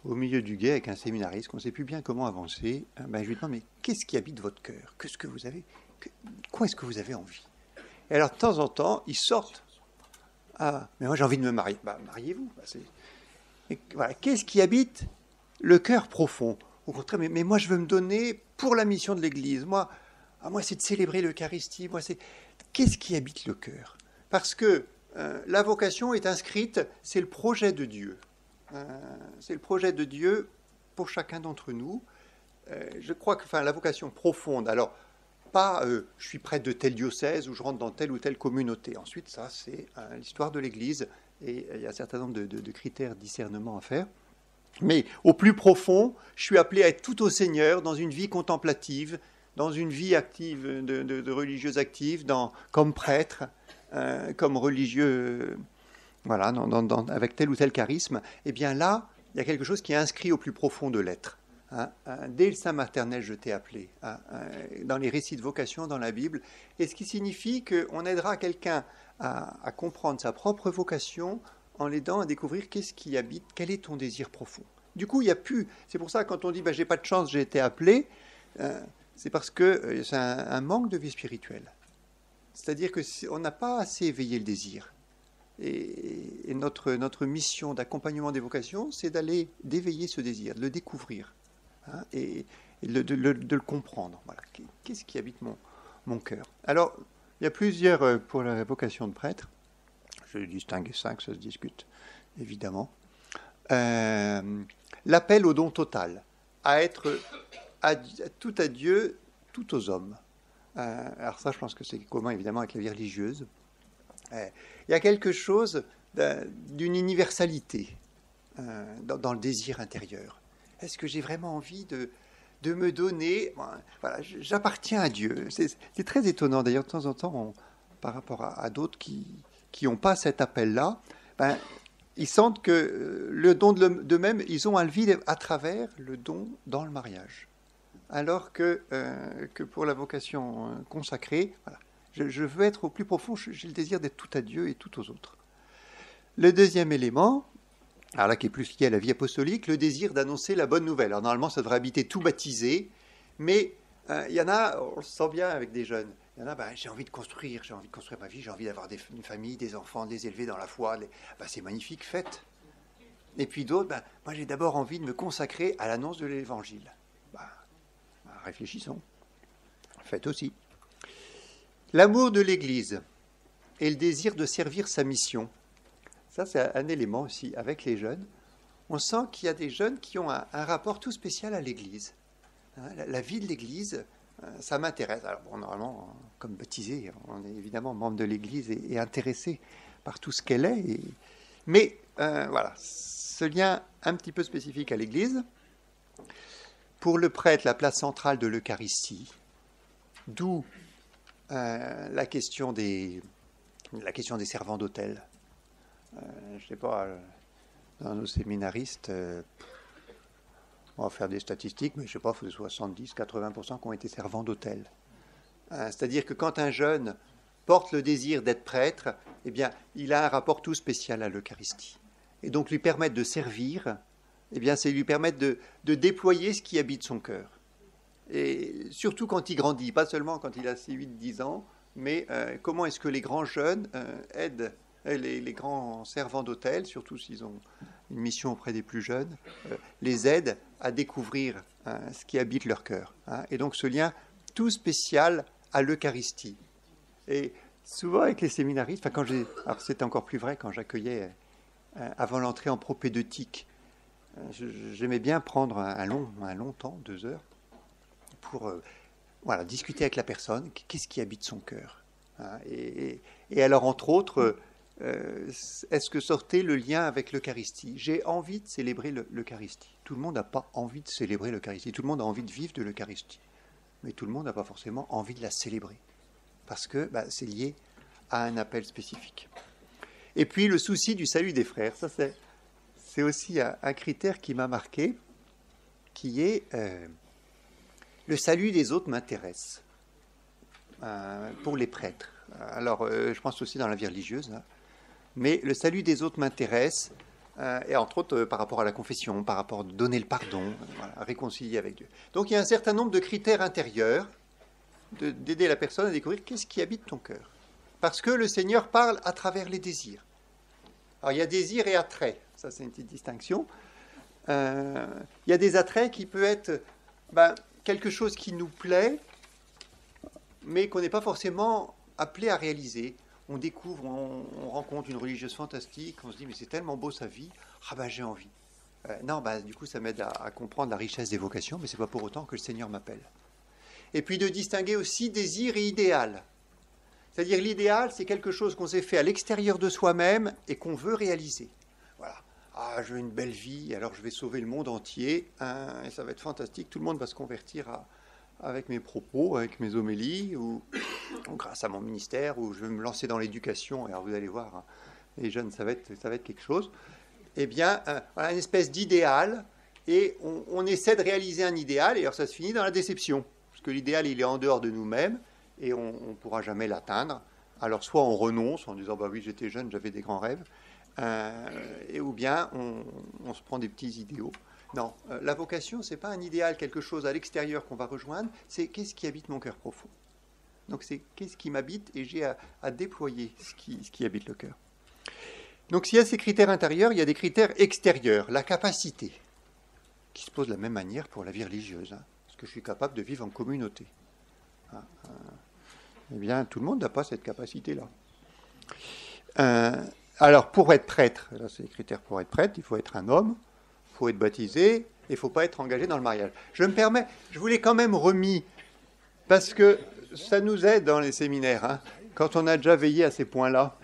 au milieu du guet avec un séminariste, qu'on ne sait plus bien comment avancer. Ben, je lui demande, mais qu'est-ce qui habite votre cœur? Qu'est-ce que vous avez? Quoi est-ce que vous avez envie? Et alors, de temps en temps, ils sortent. Ah, mais moi j'ai envie de me marier. Bah, mariez-vous. Voilà. Qu'est-ce qui habite le cœur profond? Au contraire, mais moi je veux me donner pour la mission de l'Église. Moi c'est de célébrer l'Eucharistie. Qu'est-ce qui habite le cœur? Parce que la vocation est inscrite, c'est le projet de Dieu. C'est le projet de Dieu pour chacun d'entre nous. Je crois que la vocation profonde, alors pas je suis prêtre de tel diocèse ou je rentre dans telle ou telle communauté. Ensuite, ça, c'est l'histoire de l'Église et il y a un certain nombre de critères de discernement à faire. Mais au plus profond, je suis appelé à être tout au Seigneur dans une vie contemplative, dans une vie active, de religieuse active, comme prêtre, comme religieux, voilà, avec tel ou tel charisme. Eh bien là, il y a quelque chose qui est inscrit au plus profond de l'être. Dès le sein maternel, je t'ai appelé, dans les récits de vocation dans la Bible, et ce qui signifie qu'on aidera quelqu'un à comprendre sa propre vocation en l'aidant à découvrir qu'est-ce qui habite, quel est ton désir profond. Du coup, il n'y a plus, c'est pour ça que quand on dit j'ai pas de chance, j'ai été appelé, c'est parce que c'est un manque de vie spirituelle. C'est-à-dire qu'on n'a pas assez éveillé le désir. Et notre mission d'accompagnement des vocations, c'est d'éveiller ce désir, de le découvrir. Et de le comprendre. Voilà. Qu'est-ce qui habite mon cœur? Alors, il y a plusieurs, pour la vocation de prêtre, je distingue 5, ça se discute, évidemment. L'appel au don total, à être tout à Dieu, tout aux hommes. Alors ça, je pense que c'est commun, évidemment, avec la vie religieuse. Il y a quelque chose d'une universalité dans le désir intérieur. Est-ce que j'ai vraiment envie de me donner? Voilà, j'appartiens à Dieu. C'est très étonnant. D'ailleurs, de temps en temps, par rapport à d'autres qui n'ont pas cet appel-là, ils sentent que le don d'eux-mêmes, ils ont à le vivre à travers le don dans le mariage. Alors que pour la vocation consacrée, voilà, je veux être au plus profond, j'ai le désir d'être tout à Dieu et tout aux autres. Le deuxième élément, alors là qui est plus lié à la vie apostolique, le désir d'annoncer la bonne nouvelle. Alors normalement, ça devrait habiter tout baptisé, mais il y en a, on le sent bien avec des jeunes, il y en a, j'ai envie de construire ma vie, j'ai envie d'avoir une famille, des enfants, de les élever dans la foi, c'est magnifique, faites. Et puis d'autres, moi j'ai d'abord envie de me consacrer à l'annonce de l'Évangile. Réfléchissons, faites aussi. L'amour de l'Église et le désir de servir sa mission, ça c'est un élément aussi avec les jeunes. On sent qu'il y a des jeunes qui ont un rapport tout spécial à l'Église. La vie de l'Église, ça m'intéresse. Alors bon, normalement, comme baptisé, on est évidemment membre de l'Église et intéressé par tout ce qu'elle est. Mais voilà, ce lien un petit peu spécifique à l'Église. Pour le prêtre, la place centrale de l'Eucharistie, d'où la question des servants d'autel. Je ne sais pas, dans nos séminaristes, on va faire des statistiques, mais je ne sais pas, il faut 70-80% qui ont été servants d'autel. C'est-à-dire que quand un jeune porte le désir d'être prêtre, eh bien, il a un rapport tout spécial à l'Eucharistie. Et donc lui permettre de servir, eh bien, c'est lui permettre de déployer ce qui habite son cœur. Et surtout quand il grandit, pas seulement quand il a ses 8-10 ans, mais comment est-ce que les grands jeunes aident les grands servants d'hôtel, surtout s'ils ont une mission auprès des plus jeunes, les aident à découvrir ce qui habite leur cœur. Et donc ce lien tout spécial à l'Eucharistie. Et souvent avec les séminaristes, alors c'était encore plus vrai quand j'accueillais avant l'entrée en propédeutique, j'aimais bien prendre un long temps, 2 heures, pour discuter avec la personne, qu'est-ce qui habite son cœur. Et alors, entre autres, est-ce que sortait le lien avec l'Eucharistie? J'ai envie de célébrer l'Eucharistie. Tout le monde n'a pas envie de célébrer l'Eucharistie. Tout le monde a envie de vivre de l'Eucharistie. Mais tout le monde n'a pas forcément envie de la célébrer. Parce que c'est lié à un appel spécifique. Et puis, le souci du salut des frères. Ça, c'est aussi un critère qui m'a marqué, qui est le salut des autres m'intéresse pour les prêtres. Alors, je pense aussi dans la vie religieuse, mais le salut des autres m'intéresse, et entre autres par rapport à la confession, par rapport à donner le pardon, réconcilier avec Dieu. Donc, il y a un certain nombre de critères intérieurs d'aider la personne à découvrir qu'est-ce qui habite ton cœur. Parce que le Seigneur parle à travers les désirs. Alors, il y a désir et attrait. Ça, c'est une petite distinction. Il y a des attraits qui peuvent être quelque chose qui nous plaît, mais qu'on n'est pas forcément appelé à réaliser. On découvre, on rencontre une religieuse fantastique, on se dit, mais c'est tellement beau sa vie, j'ai envie. Du coup, ça m'aide à comprendre la richesse des vocations, mais ce n'est pas pour autant que le Seigneur m'appelle. Et puis de distinguer aussi désir et idéal. C'est-à-dire l'idéal, c'est quelque chose qu'on s'est fait à l'extérieur de soi-même et qu'on veut réaliser. Voilà. Je veux une belle vie, alors je vais sauver le monde entier, et ça va être fantastique, tout le monde va se convertir avec mes propos, avec mes homélies, ou grâce à mon ministère, ou je vais me lancer dans l'éducation, et alors vous allez voir, les jeunes, ça va être quelque chose. Eh bien, une espèce d'idéal, et on essaie de réaliser un idéal, et alors ça se finit dans la déception, parce que l'idéal, il est en dehors de nous-mêmes, et on ne pourra jamais l'atteindre. Alors soit on renonce en disant, oui, j'étais jeune, j'avais des grands rêves, ou bien on se prend des petits idéaux. Non, la vocation, ce n'est pas un idéal, quelque chose à l'extérieur qu'on va rejoindre, c'est qu'est-ce qui habite mon cœur profond. Donc c'est qu'est-ce qui m'habite et j'ai à déployer ce qui habite le cœur. Donc s'il y a ces critères intérieurs, il y a des critères extérieurs, la capacité, qui se pose de la même manière pour la vie religieuse. Est-ce que je suis capable de vivre en communauté? Eh bien, tout le monde n'a pas cette capacité-là. Alors, pour être prêtre, là c'est les critères pour être prêtre, il faut être un homme, il faut être baptisé, et il ne faut pas être engagé dans le mariage. Je vous l'ai quand même remis, parce que ça nous aide dans les séminaires, quand on a déjà veillé à ces points-là.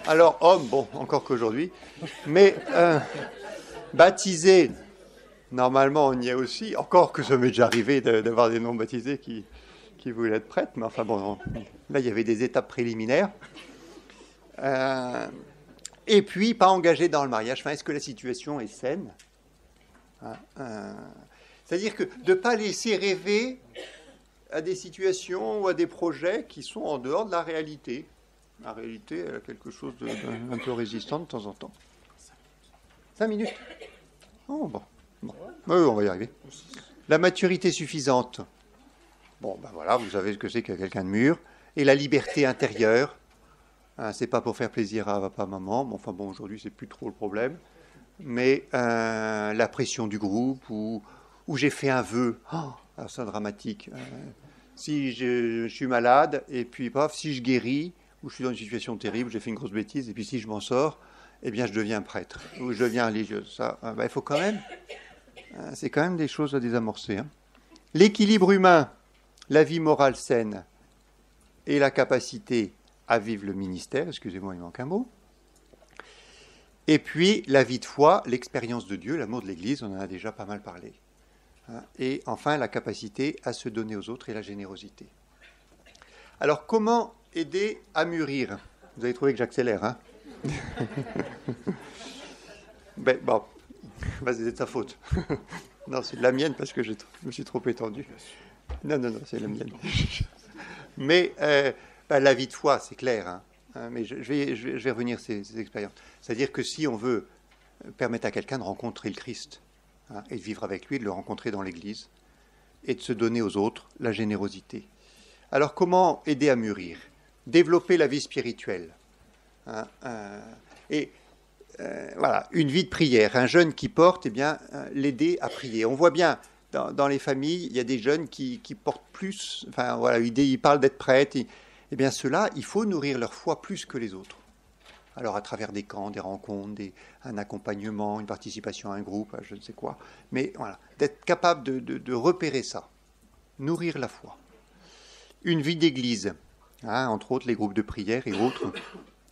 Alors, homme, encore qu'aujourd'hui, mais baptisé, normalement on y est aussi, encore que ça m'est déjà arrivé d'avoir des non-baptisés qui voulaient être prêtres, mais enfin là il y avait des étapes préliminaires. Et puis, pas engagé dans le mariage. Est-ce que la situation est saine? C'est-à-dire que de ne pas laisser rêver à des situations ou à des projets qui sont en dehors de la réalité. La réalité, elle a quelque chose d'un peu résistant de temps en temps. 5 minutes. Oh, bon. Oui, on va y arriver. La maturité suffisante. Voilà, vous savez ce que c'est que quelqu'un de mûr. Et la liberté intérieure. C'est pas pour faire plaisir à papa, maman. Aujourd'hui, c'est plus trop le problème. Mais la pression du groupe, où j'ai fait un vœu. Alors c'est dramatique. Si je suis malade, et puis paf, si je guéris, ou je suis dans une situation terrible, j'ai fait une grosse bêtise, et puis si je m'en sors, eh bien je deviens prêtre, ou je deviens religieuse. Ça, il faut quand même... c'est quand même des choses à désamorcer. L'équilibre humain, la vie morale saine, et la capacité à vivre le ministère, excusez-moi, il manque un mot. Et puis, la vie de foi, l'expérience de Dieu, l'amour de l'Église, on en a déjà pas mal parlé. Et enfin, la capacité à se donner aux autres et la générosité. Alors, comment aider à mûrir? Vous avez trouvé que j'accélère, c'est de ta faute. Non, c'est de la mienne parce que je me suis trop étendu. Non, c'est la mienne. Mais la vie de foi, c'est clair. Mais je vais revenir sur ces expériences. C'est-à-dire que si on veut permettre à quelqu'un de rencontrer le Christ, et de vivre avec lui, de le rencontrer dans l'Église, et de se donner aux autres, la générosité. Alors comment aider à mûrir? Développer la vie spirituelle. Voilà, une vie de prière. Un jeune qui porte, eh bien, l'aider à prier. On voit bien, dans les familles, il y a des jeunes qui portent plus, enfin voilà, ils parlent d'être prêtres. Eh bien, ceux-là, il faut nourrir leur foi plus que les autres. Alors, à travers des camps, des rencontres, un accompagnement, une participation à un groupe, je ne sais quoi. Mais voilà, d'être capable de repérer ça. Nourrir la foi. Une vie d'église, entre autres les groupes de prière et autres,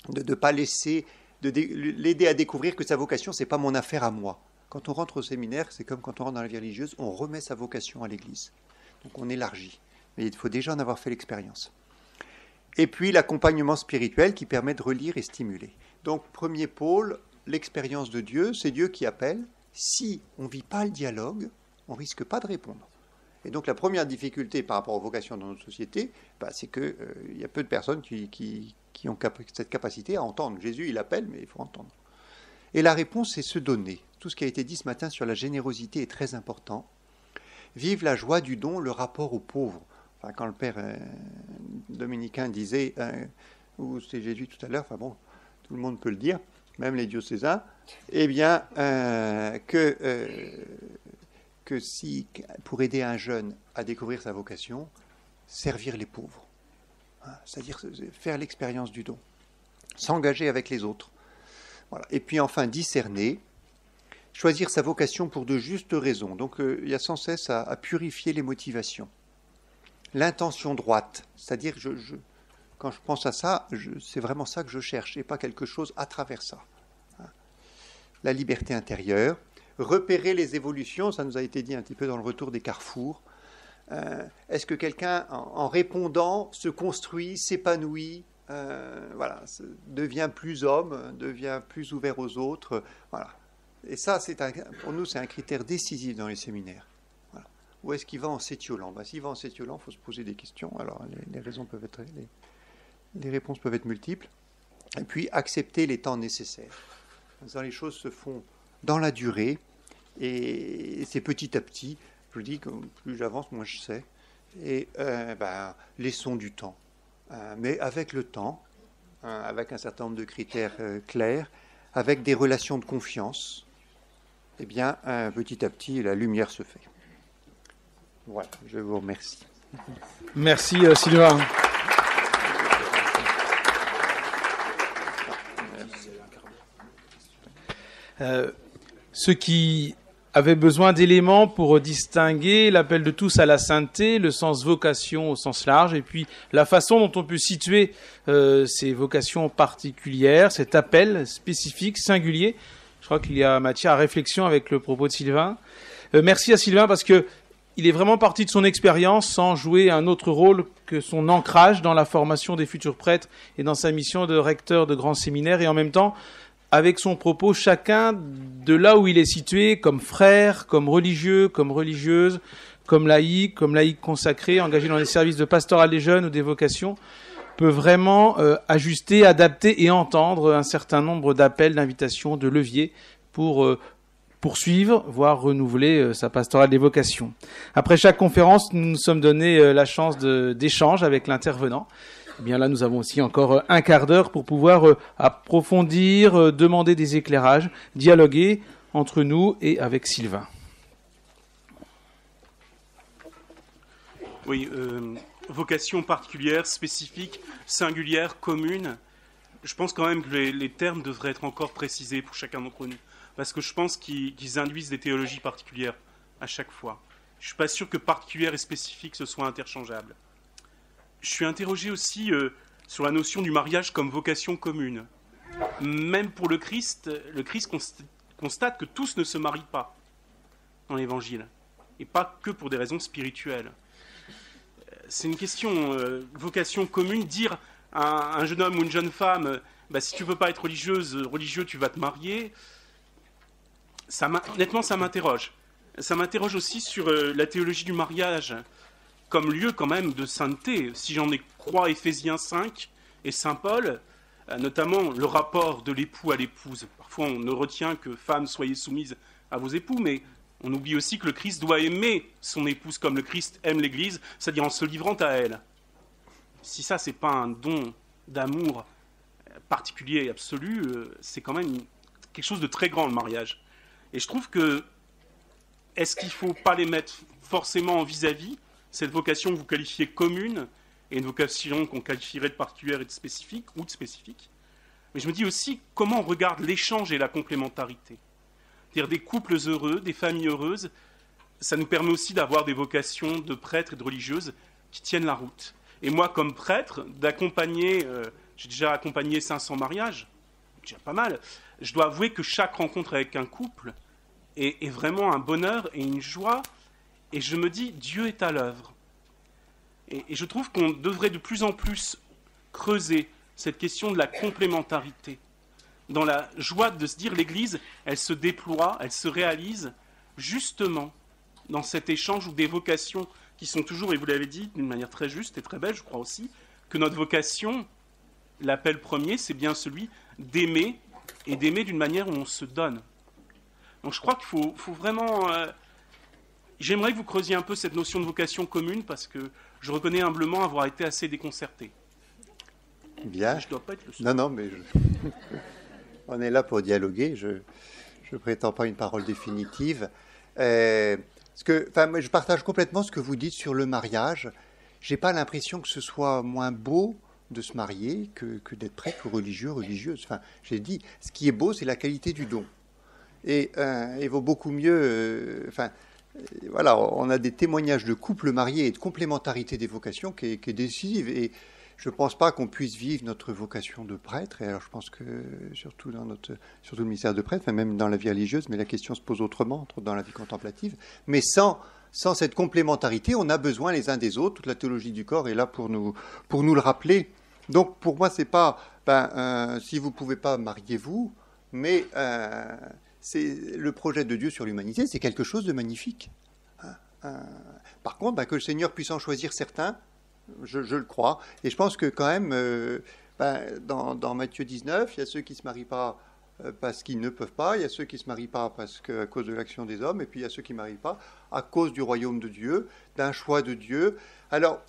de ne pas laisser, l'aider à découvrir que sa vocation, ce n'est pas mon affaire à moi. Quand on rentre au séminaire, c'est comme quand on rentre dans la vie religieuse, on remet sa vocation à l'église. Donc on élargit. Mais il faut déjà en avoir fait l'expérience. Et puis l'accompagnement spirituel qui permet de relire et stimuler. Donc premier pôle, l'expérience de Dieu, c'est Dieu qui appelle. Si on ne vit pas le dialogue, on ne risque pas de répondre. Et donc la première difficulté par rapport aux vocations dans notre société, c'est qu'il y a peu de personnes qui ont cette capacité à entendre. Jésus, il appelle, mais il faut entendre. Et la réponse, c'est se donner. Tout ce qui a été dit ce matin sur la générosité est très important. Vive la joie du don, le rapport aux pauvres. Enfin, quand le père dominicain disait, ou c'est Jésus tout à l'heure, tout le monde peut le dire, même les diocésains, eh bien, que si, pour aider un jeune à découvrir sa vocation, servir les pauvres, c'est-à-dire faire l'expérience du don, s'engager avec les autres. Voilà. Et puis enfin, discerner, choisir sa vocation pour de justes raisons. Donc il y a sans cesse à purifier les motivations. L'intention droite, c'est-à-dire quand je pense à ça, c'est vraiment ça que je cherche, et pas quelque chose à travers ça. La liberté intérieure, repérer les évolutions, ça nous a été dit un petit peu dans le retour des carrefours. Est-ce que quelqu'un, en répondant, se construit, s'épanouit, devient plus homme, devient plus ouvert aux autres, voilà. Et ça, pour nous, c'est un critère décisif dans les séminaires. Voilà. Où est-ce qu'il va en s'étiolant? S'il va en s'étiolant, il faut se poser des questions. Alors, les réponses peuvent être multiples. Et puis, accepter les temps nécessaires. Les choses se font dans la durée, et c'est petit à petit. Je dis que plus j'avance, moins je sais. Et laissons du temps. Mais avec le temps, avec un certain nombre de critères clairs, avec des relations de confiance, eh bien, petit à petit, la lumière se fait. Voilà, je vous remercie. Merci Sylvain. Ceux qui avaient besoin d'éléments pour distinguer l'appel de tous à la sainteté, le sens vocation au sens large, et puis la façon dont on peut situer ces vocations particulières, cet appel spécifique, singulier. Je crois qu'il y a matière à réflexion avec le propos de Sylvain. Merci à Sylvain parce que il est vraiment parti de son expérience sans jouer un autre rôle que son ancrage dans la formation des futurs prêtres et dans sa mission de recteur de grands séminaires, et en même temps avec son propos, chacun de là où il est situé, comme frère, comme religieux, comme religieuse, comme laïc consacré, engagé dans les services de pastoral des jeunes ou des vocations, peut vraiment ajuster, adapter et entendre un certain nombre d'appels, d'invitations, de leviers pour poursuivre, voire renouveler sa pastorale des vocations. Après chaque conférence, nous nous sommes donné la chance d'échange avec l'intervenant. Eh bien là, nous avons aussi encore un quart d'heure pour pouvoir approfondir, demander des éclairages, dialoguer entre nous et avec Sylvain. Oui, vocation particulière, spécifique, singulière, commune. Je pense quand même que les termes devraient être encore précisés pour chacun d'entre nous, parce que je pense qu'ils induisent des théologies particulières à chaque fois. Je ne suis pas sûr que particulière et spécifique ce soit interchangeable. Je suis interrogé aussi sur la notion du mariage comme vocation commune. Même pour le Christ constate que tous ne se marient pas dans l'Évangile, et pas que pour des raisons spirituelles. C'est une question, vocation commune, dire à un jeune homme ou une jeune femme, si tu ne veux pas être religieux, tu vas te marier. Honnêtement, ça m'interroge. Ça m'interroge aussi sur la théologie du mariage, comme lieu quand même de sainteté. Si j'en crois Éphésiens 5 et Saint Paul, notamment le rapport de l'époux à l'épouse. Parfois on ne retient que femmes, soyez soumises à vos époux, mais On oublie aussi que le Christ doit aimer son épouse comme le Christ aime l'Église, c'est-à-dire en se livrant à elle. Si ça, c'est pas un don d'amour particulier et absolu, c'est quand même quelque chose de très grand, le mariage. Et je trouve que, est-ce qu'il ne faut pas les mettre forcément en vis-à-vis, cette vocation que vous qualifiez commune, et une vocation qu'on qualifierait de particulière et de spécifique, ou de spécifique. Mais je me dis aussi comment on regarde l'échange et la complémentarité. C'est-à-dire des couples heureux, des familles heureuses, ça nous permet aussi d'avoir des vocations de prêtres et de religieuses qui tiennent la route. Et moi, comme prêtre, d'accompagner, j'ai déjà accompagné 500 mariages, déjà pas mal. Je dois avouer que chaque rencontre avec un couple est vraiment un bonheur et une joie. Et je me dis, Dieu est à l'œuvre. Et je trouve qu'on devrait de plus en plus creuser cette question de la complémentarité. Dans la joie de se dire, l'Église, elle se déploie, elle se réalise, justement, dans cet échange ou des vocations qui sont toujours, et vous l'avez dit d'une manière très juste et très belle, je crois aussi, que notre vocation, l'appel premier, c'est bien celui d'aimer, et d'aimer d'une manière où on se donne. Donc je crois qu'il faut vraiment... J'aimerais que vous creusiez un peu cette notion de vocation commune, parce que je reconnais humblement avoir été assez déconcerté. Bien. Je ne dois pas être le seul. Non, mais on est là pour dialoguer. Je ne prétends pas une parole définitive. Moi, je partage complètement ce que vous dites sur le mariage. Je n'ai pas l'impression que ce soit moins beau de se marier que d'être prêtre ou religieux, religieuse. Enfin, j'ai dit, ce qui est beau, c'est la qualité du don. Et il vaut beaucoup mieux... voilà, on a des témoignages de couples mariés et de complémentarité des vocations qui est décisive. Et je ne pense pas qu'on puisse vivre notre vocation de prêtre. Et alors, je pense que surtout le ministère de prêtre, même dans la vie religieuse, mais la question se pose autrement, dans la vie contemplative. Mais sans cette complémentarité, on a besoin les uns des autres. Toute la théologie du corps est là pour nous le rappeler. Donc, pour moi, c'est pas si vous ne pouvez pas, mariez-vous, mais c'est le projet de Dieu sur l'humanité, c'est quelque chose de magnifique. Par contre, que le Seigneur puisse en choisir certains, je le crois. Et je pense que quand même, dans Matthieu 19, il y a ceux qui ne se marient pas parce qu'ils ne peuvent pas, il y a ceux qui ne se marient pas à cause de l'action des hommes, et puis il y a ceux qui ne marient pas à cause du royaume de Dieu, d'un choix de Dieu. Alors,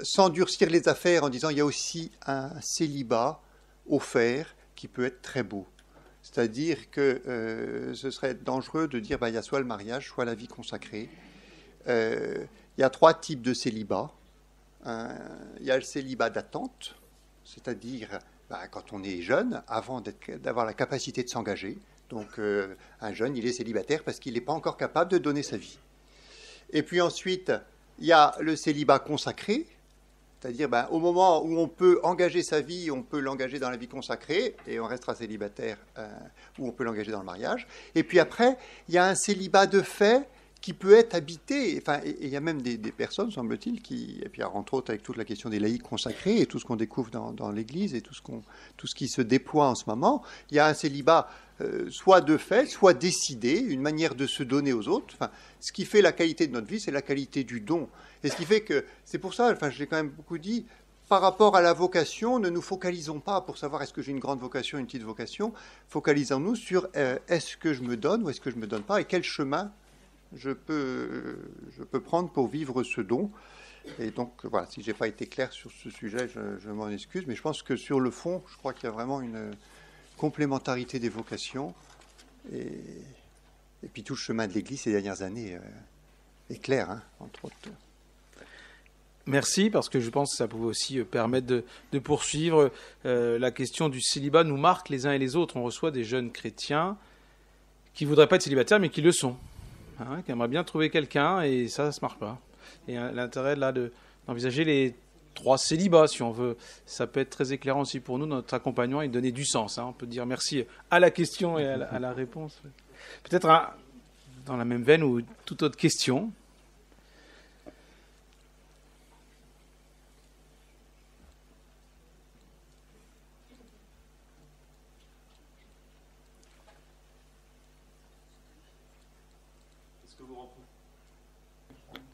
sans durcir les affaires en disant il y a aussi un célibat offert qui peut être très beau. C'est-à-dire que ce serait dangereux de dire il y a soit le mariage, soit la vie consacrée. Il y a 3 types de célibat. Il y a le célibat d'attente, c'est-à-dire quand on est jeune, avant d'avoir la capacité de s'engager. Donc un jeune, il est célibataire parce qu'il n'est pas encore capable de donner sa vie. Et puis ensuite, il y a le célibat consacré, c'est-à-dire au moment où on peut engager sa vie, on peut l'engager dans la vie consacrée, et on restera célibataire, ou on peut l'engager dans le mariage. Et puis après, il y a un célibat de fait qui peut être habité. Et il y a même des personnes, semble-t-il, et puis entre autres avec toute la question des laïcs consacrés et tout ce qu'on découvre dans l'Église et tout ce qui se déploie en ce moment, il y a un célibat soit de fait, soit décidé, une manière de se donner aux autres. Ce qui fait la qualité de notre vie, c'est la qualité du don. Et ce qui fait que, c'est pour ça, je l'ai quand même beaucoup dit, par rapport à la vocation, ne nous focalisons pas pour savoir est-ce que j'ai une grande vocation, une petite vocation, focalisons-nous sur est-ce que je me donne ou est-ce que je ne me donne pas et quel chemin je peux prendre pour vivre ce don. Et donc, voilà, si je n'ai pas été clair sur ce sujet, je m'en excuse, mais je pense que sur le fond, je crois qu'il y a vraiment une complémentarité des vocations. Et puis tout le chemin de l'Église ces dernières années est clair, entre autres. Merci, parce que je pense que ça pouvait aussi permettre de poursuivre. La question du célibat nous marque les uns et les autres. On reçoit des jeunes chrétiens qui ne voudraient pas être célibataires, mais qui le sont. Qui aimeraient bien trouver quelqu'un, et ça ne se marche pas. Et l'intérêt là d'envisager les 3 célibats, si on veut, ça peut être très éclairant aussi pour nous, notre accompagnement, et donner du sens. On peut dire merci à la question et à la réponse. Peut-être dans la même veine ou toute autre question.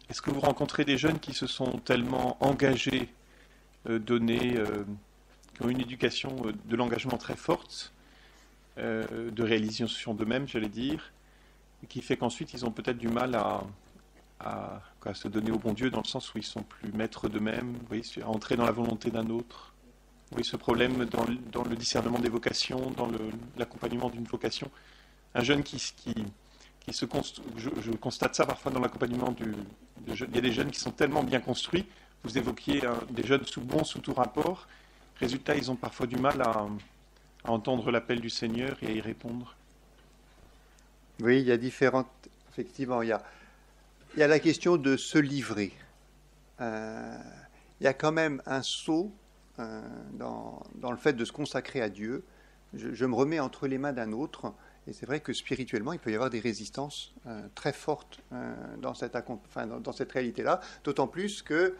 Est-ce que vous rencontrez des jeunes qui se sont tellement engagés, donnés, qui ont une éducation de l'engagement très forte, de réalisation d'eux-mêmes, j'allais dire, et qui fait qu'ensuite ils ont peut-être du mal à se donner au bon Dieu, dans le sens où ils sont plus maîtres d'eux-mêmes, vous voyez, à entrer dans la volonté d'un autre. Oui, ce problème dans le discernement des vocations, dans l'accompagnement d'une vocation. Un jeune qui se construit, je constate ça parfois dans l'accompagnement de jeunes. Il y a des jeunes qui sont tellement bien construits. Vous évoquiez des jeunes sous tout rapport. Résultat, ils ont parfois du mal à entendre l'appel du Seigneur et à y répondre. Oui, il y a différentes... Effectivement, il y a la question de se livrer. Il y a quand même un saut dans le fait de se consacrer à Dieu. Je me remets entre les mains d'un autre, et c'est vrai que spirituellement, il peut y avoir des résistances très fortes dans cette réalité-là, d'autant plus que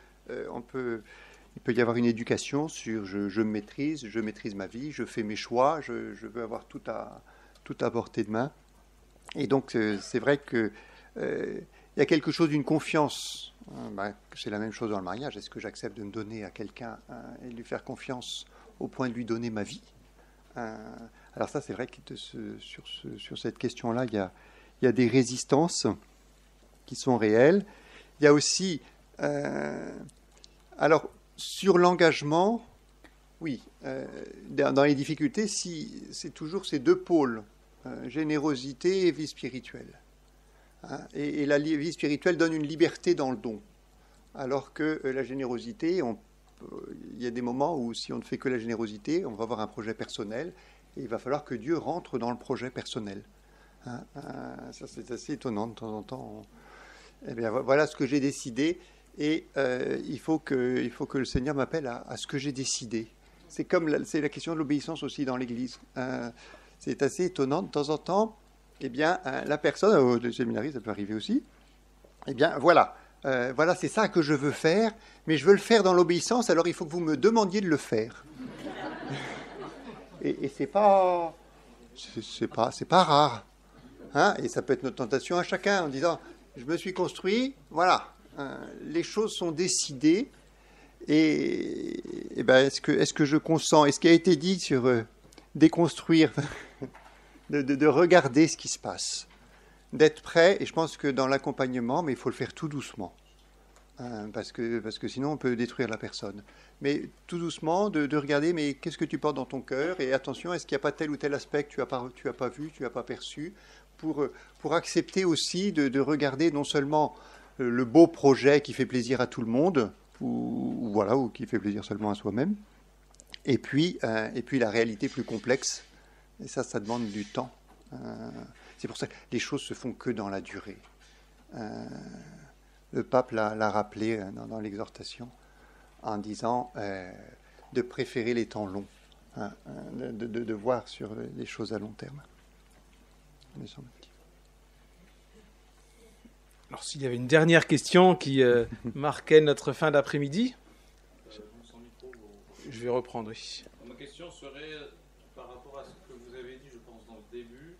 il peut y avoir une éducation sur je me maîtrise, je maîtrise ma vie, je fais mes choix, je veux avoir tout à portée de main. Et donc, c'est vrai que il y a quelque chose d'une confiance. C'est la même chose dans le mariage. Est-ce que j'accepte de me donner à quelqu'un et lui faire confiance au point de lui donner ma vie? Alors ça, c'est vrai que sur cette question-là, il y a des résistances qui sont réelles. Il y a aussi... alors, sur l'engagement, oui, dans les difficultés, c'est toujours ces deux pôles, générosité et vie spirituelle. Et la vie spirituelle donne une liberté dans le don, alors que la générosité, il y a des moments où si on ne fait que la générosité, on va avoir un projet personnel, et il va falloir que Dieu rentre dans le projet personnel. Ça, c'est assez étonnant de temps en temps. Eh bien, voilà ce que j'ai décidé, et il faut que le Seigneur m'appelle à ce que j'ai décidé. C'est la question de l'obéissance aussi dans l'Église. C'est assez étonnant de temps en temps. Eh bien, la personne, au séminaire, ça peut arriver aussi. Eh bien, voilà, c'est ça que je veux faire, mais je veux le faire dans l'obéissance, alors il faut que vous me demandiez de le faire. Et c'est pas rare. Et ça peut être notre tentation à chacun, en disant, je me suis construit, voilà, les choses sont décidées, et ben, est-ce que je consens? Et ce qui a été dit sur déconstruire... De regarder ce qui se passe, d'être prêt, et je pense que dans l'accompagnement, mais il faut le faire tout doucement, parce que sinon on peut détruire la personne. Mais tout doucement, de regarder, mais qu'est-ce que tu portes dans ton cœur, et attention, est-ce qu'il n'y a pas tel ou tel aspect que tu n'as pas vu, tu n'as pas perçu, pour accepter aussi de regarder non seulement le beau projet qui fait plaisir à tout le monde, ou qui fait plaisir seulement à soi-même, et puis la réalité plus complexe. Et ça demande du temps. C'est pour ça que les choses se font que dans la durée. Le pape l'a rappelé dans l'exhortation en disant de préférer les temps longs, de voir sur les choses à long terme. Alors s'il y avait une dernière question qui marquait notre fin d'après-midi, je vais reprendre. Oui. Ma question serait... par rapport à ce que vous avez dit, je pense, dans le début,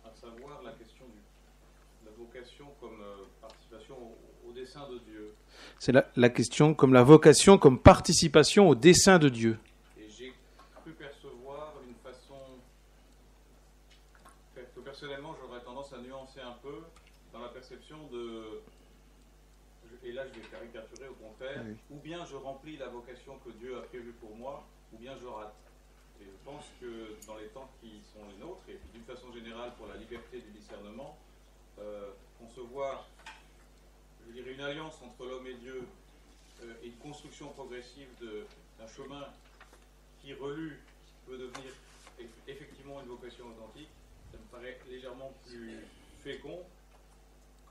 à savoir la question de la vocation comme participation au dessein de Dieu. C'est la question comme la vocation comme participation au dessein de Dieu. Et j'ai cru percevoir une façon que personnellement j'aurais tendance à nuancer un peu dans la perception de... Et là je vais caricaturer au contraire, oui. Ou bien je remplis la vocation que Dieu a prévue pour moi, ou bien je rate. Et je pense que dans les temps qui sont les nôtres, et puis d'une façon générale pour la liberté du discernement, concevoir, je dirais, une alliance entre l'homme et Dieu et une construction progressive d'un chemin qui, relu, peut devenir effectivement une vocation authentique, ça me paraît légèrement plus fécond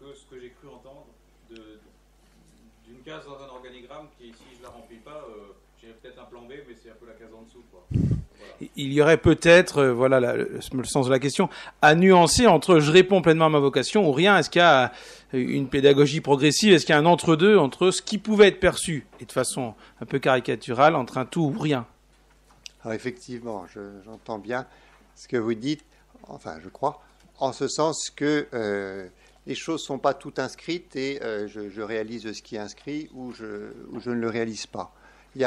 que ce que j'ai cru entendre d'une case dans un organigramme qui, si je ne la remplis pas, j'ai peut-être un plan B, mais c'est un peu la case en dessous, quoi. Voilà. Il y aurait peut-être, le sens de la question, à nuancer entre je réponds pleinement à ma vocation ou rien. Est-ce qu'il y a une pédagogie progressive? Est-ce qu'il y a un entre-deux entre ce qui pouvait être perçu, et de façon un peu caricaturale, entre un tout ou rien? Alors effectivement, j'entends bien ce que vous dites, enfin je crois, en ce sens que les choses ne sont pas toutes inscrites et je réalise ce qui est inscrit ou je ne le réalise pas. Il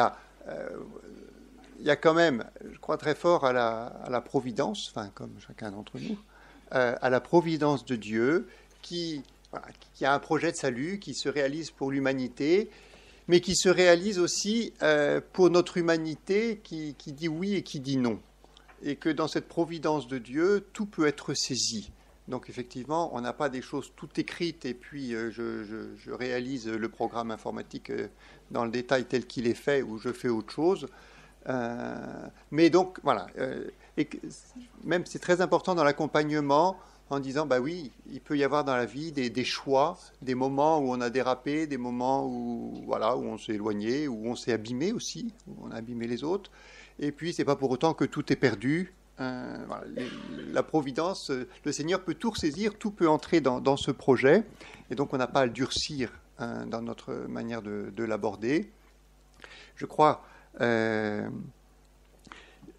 y a quand même, je crois très fort à la providence, enfin comme chacun d'entre nous, à la providence de Dieu qui a un projet de salut qui se réalise pour l'humanité, mais qui se réalise aussi pour notre humanité qui dit oui et qui dit non. Et que dans cette providence de Dieu, tout peut être saisi. Donc effectivement, on n'a pas des choses toutes écrites et puis je réalise le programme informatique dans le détail tel qu'il est fait ou je fais autre chose. Mais donc voilà, et même c'est très important dans l'accompagnement en disant bah oui, il peut y avoir dans la vie des choix, des moments où on a dérapé, des moments où on s'est éloigné, où on s'est abîmé aussi, où on a abîmé les autres. Et puis c'est pas pour autant que tout est perdu. La providence, le Seigneur peut tout ressaisir, tout peut entrer dans ce projet, et donc on n'a pas à le durcir dans notre manière de l'aborder. Je crois.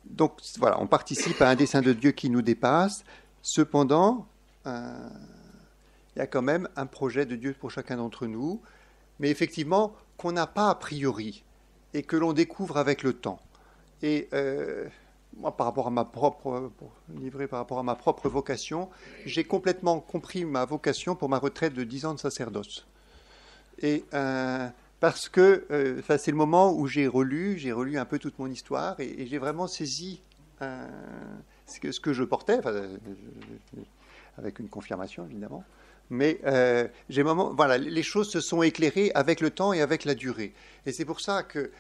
Donc voilà, on participe à un dessein de Dieu qui nous dépasse. Cependant, il y a quand même un projet de Dieu pour chacun d'entre nous, mais effectivement qu'on n'a pas a priori et que l'on découvre avec le temps. Et moi, par rapport à ma propre vocation, j'ai complètement compris ma vocation pour ma retraite de 10 ans de sacerdoce. Et parce que c'est le moment où j'ai relu un peu toute mon histoire et j'ai vraiment saisi ce que je portais, avec une confirmation évidemment. Mais les choses se sont éclairées avec le temps et avec la durée. Et c'est pour ça que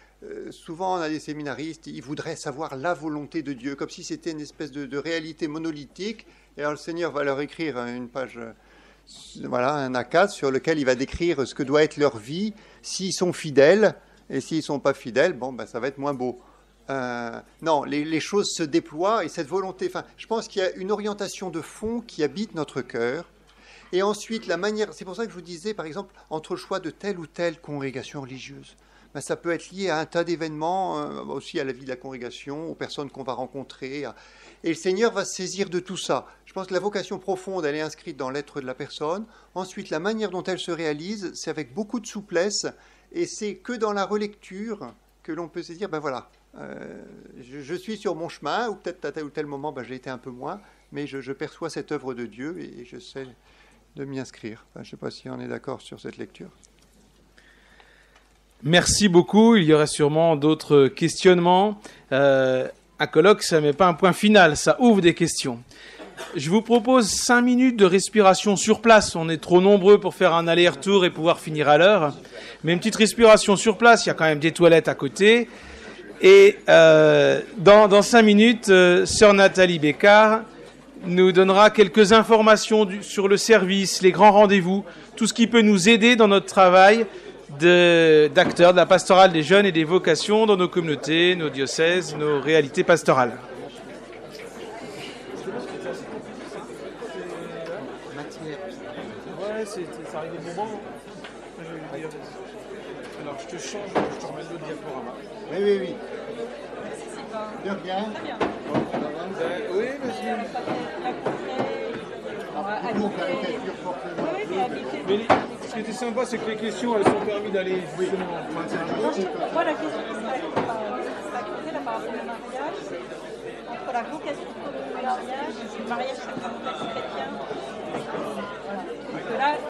souvent on a des séminaristes, ils voudraient savoir la volonté de Dieu, comme si c'était une espèce de réalité monolithique. Et alors le Seigneur va leur écrire une page, un A4 sur lequel il va décrire ce que doit être leur vie, s'ils sont fidèles, et s'ils ne sont pas fidèles, ça va être moins beau. Non, les choses se déploient, et cette volonté, je pense qu'il y a une orientation de fond qui habite notre cœur. Et ensuite, la manière, c'est pour ça que je vous disais, par exemple, entre le choix de telle ou telle congrégation religieuse, ça peut être lié à un tas d'événements, aussi à la vie de la congrégation, aux personnes qu'on va rencontrer. Et le Seigneur va se saisir de tout ça. Je pense que la vocation profonde, elle est inscrite dans l'être de la personne. Ensuite, la manière dont elle se réalise, c'est avec beaucoup de souplesse. Et c'est que dans la relecture que l'on peut se dire, je suis sur mon chemin, ou peut-être à tel ou tel moment, j'ai été un peu moins, mais je perçois cette œuvre de Dieu et je sais de m'y inscrire. Je ne sais pas si on est d'accord sur cette lecture. Merci beaucoup. Il y aurait sûrement d'autres questionnements. Un colloque, ça ne met pas un point final, ça ouvre des questions. Je vous propose 5 minutes de respiration sur place. On est trop nombreux pour faire un aller-retour et pouvoir finir à l'heure. Mais une petite respiration sur place, il y a quand même des toilettes à côté. Et dans 5 minutes, sœur Nathalie Bécard nous donnera quelques informations sur le service, les grands rendez-vous, tout ce qui peut nous aider dans notre travail d'acteurs de la pastorale des jeunes et des vocations dans nos communautés, nos diocèses, nos réalités pastorales. Ouais, ça arrive au moment. Alors, je te change, je te remets d'autres diaporamas. Oui. De rien. Très bien. Oui, vas-y. Mais ce qui était sympa, c'est que les questions, elles sont permis d'aller justement. Moi, la question qui m'a posée par rapport au mariage, entre la vocation pour le mariage et le mariage sacramentel chrétien. Voilà.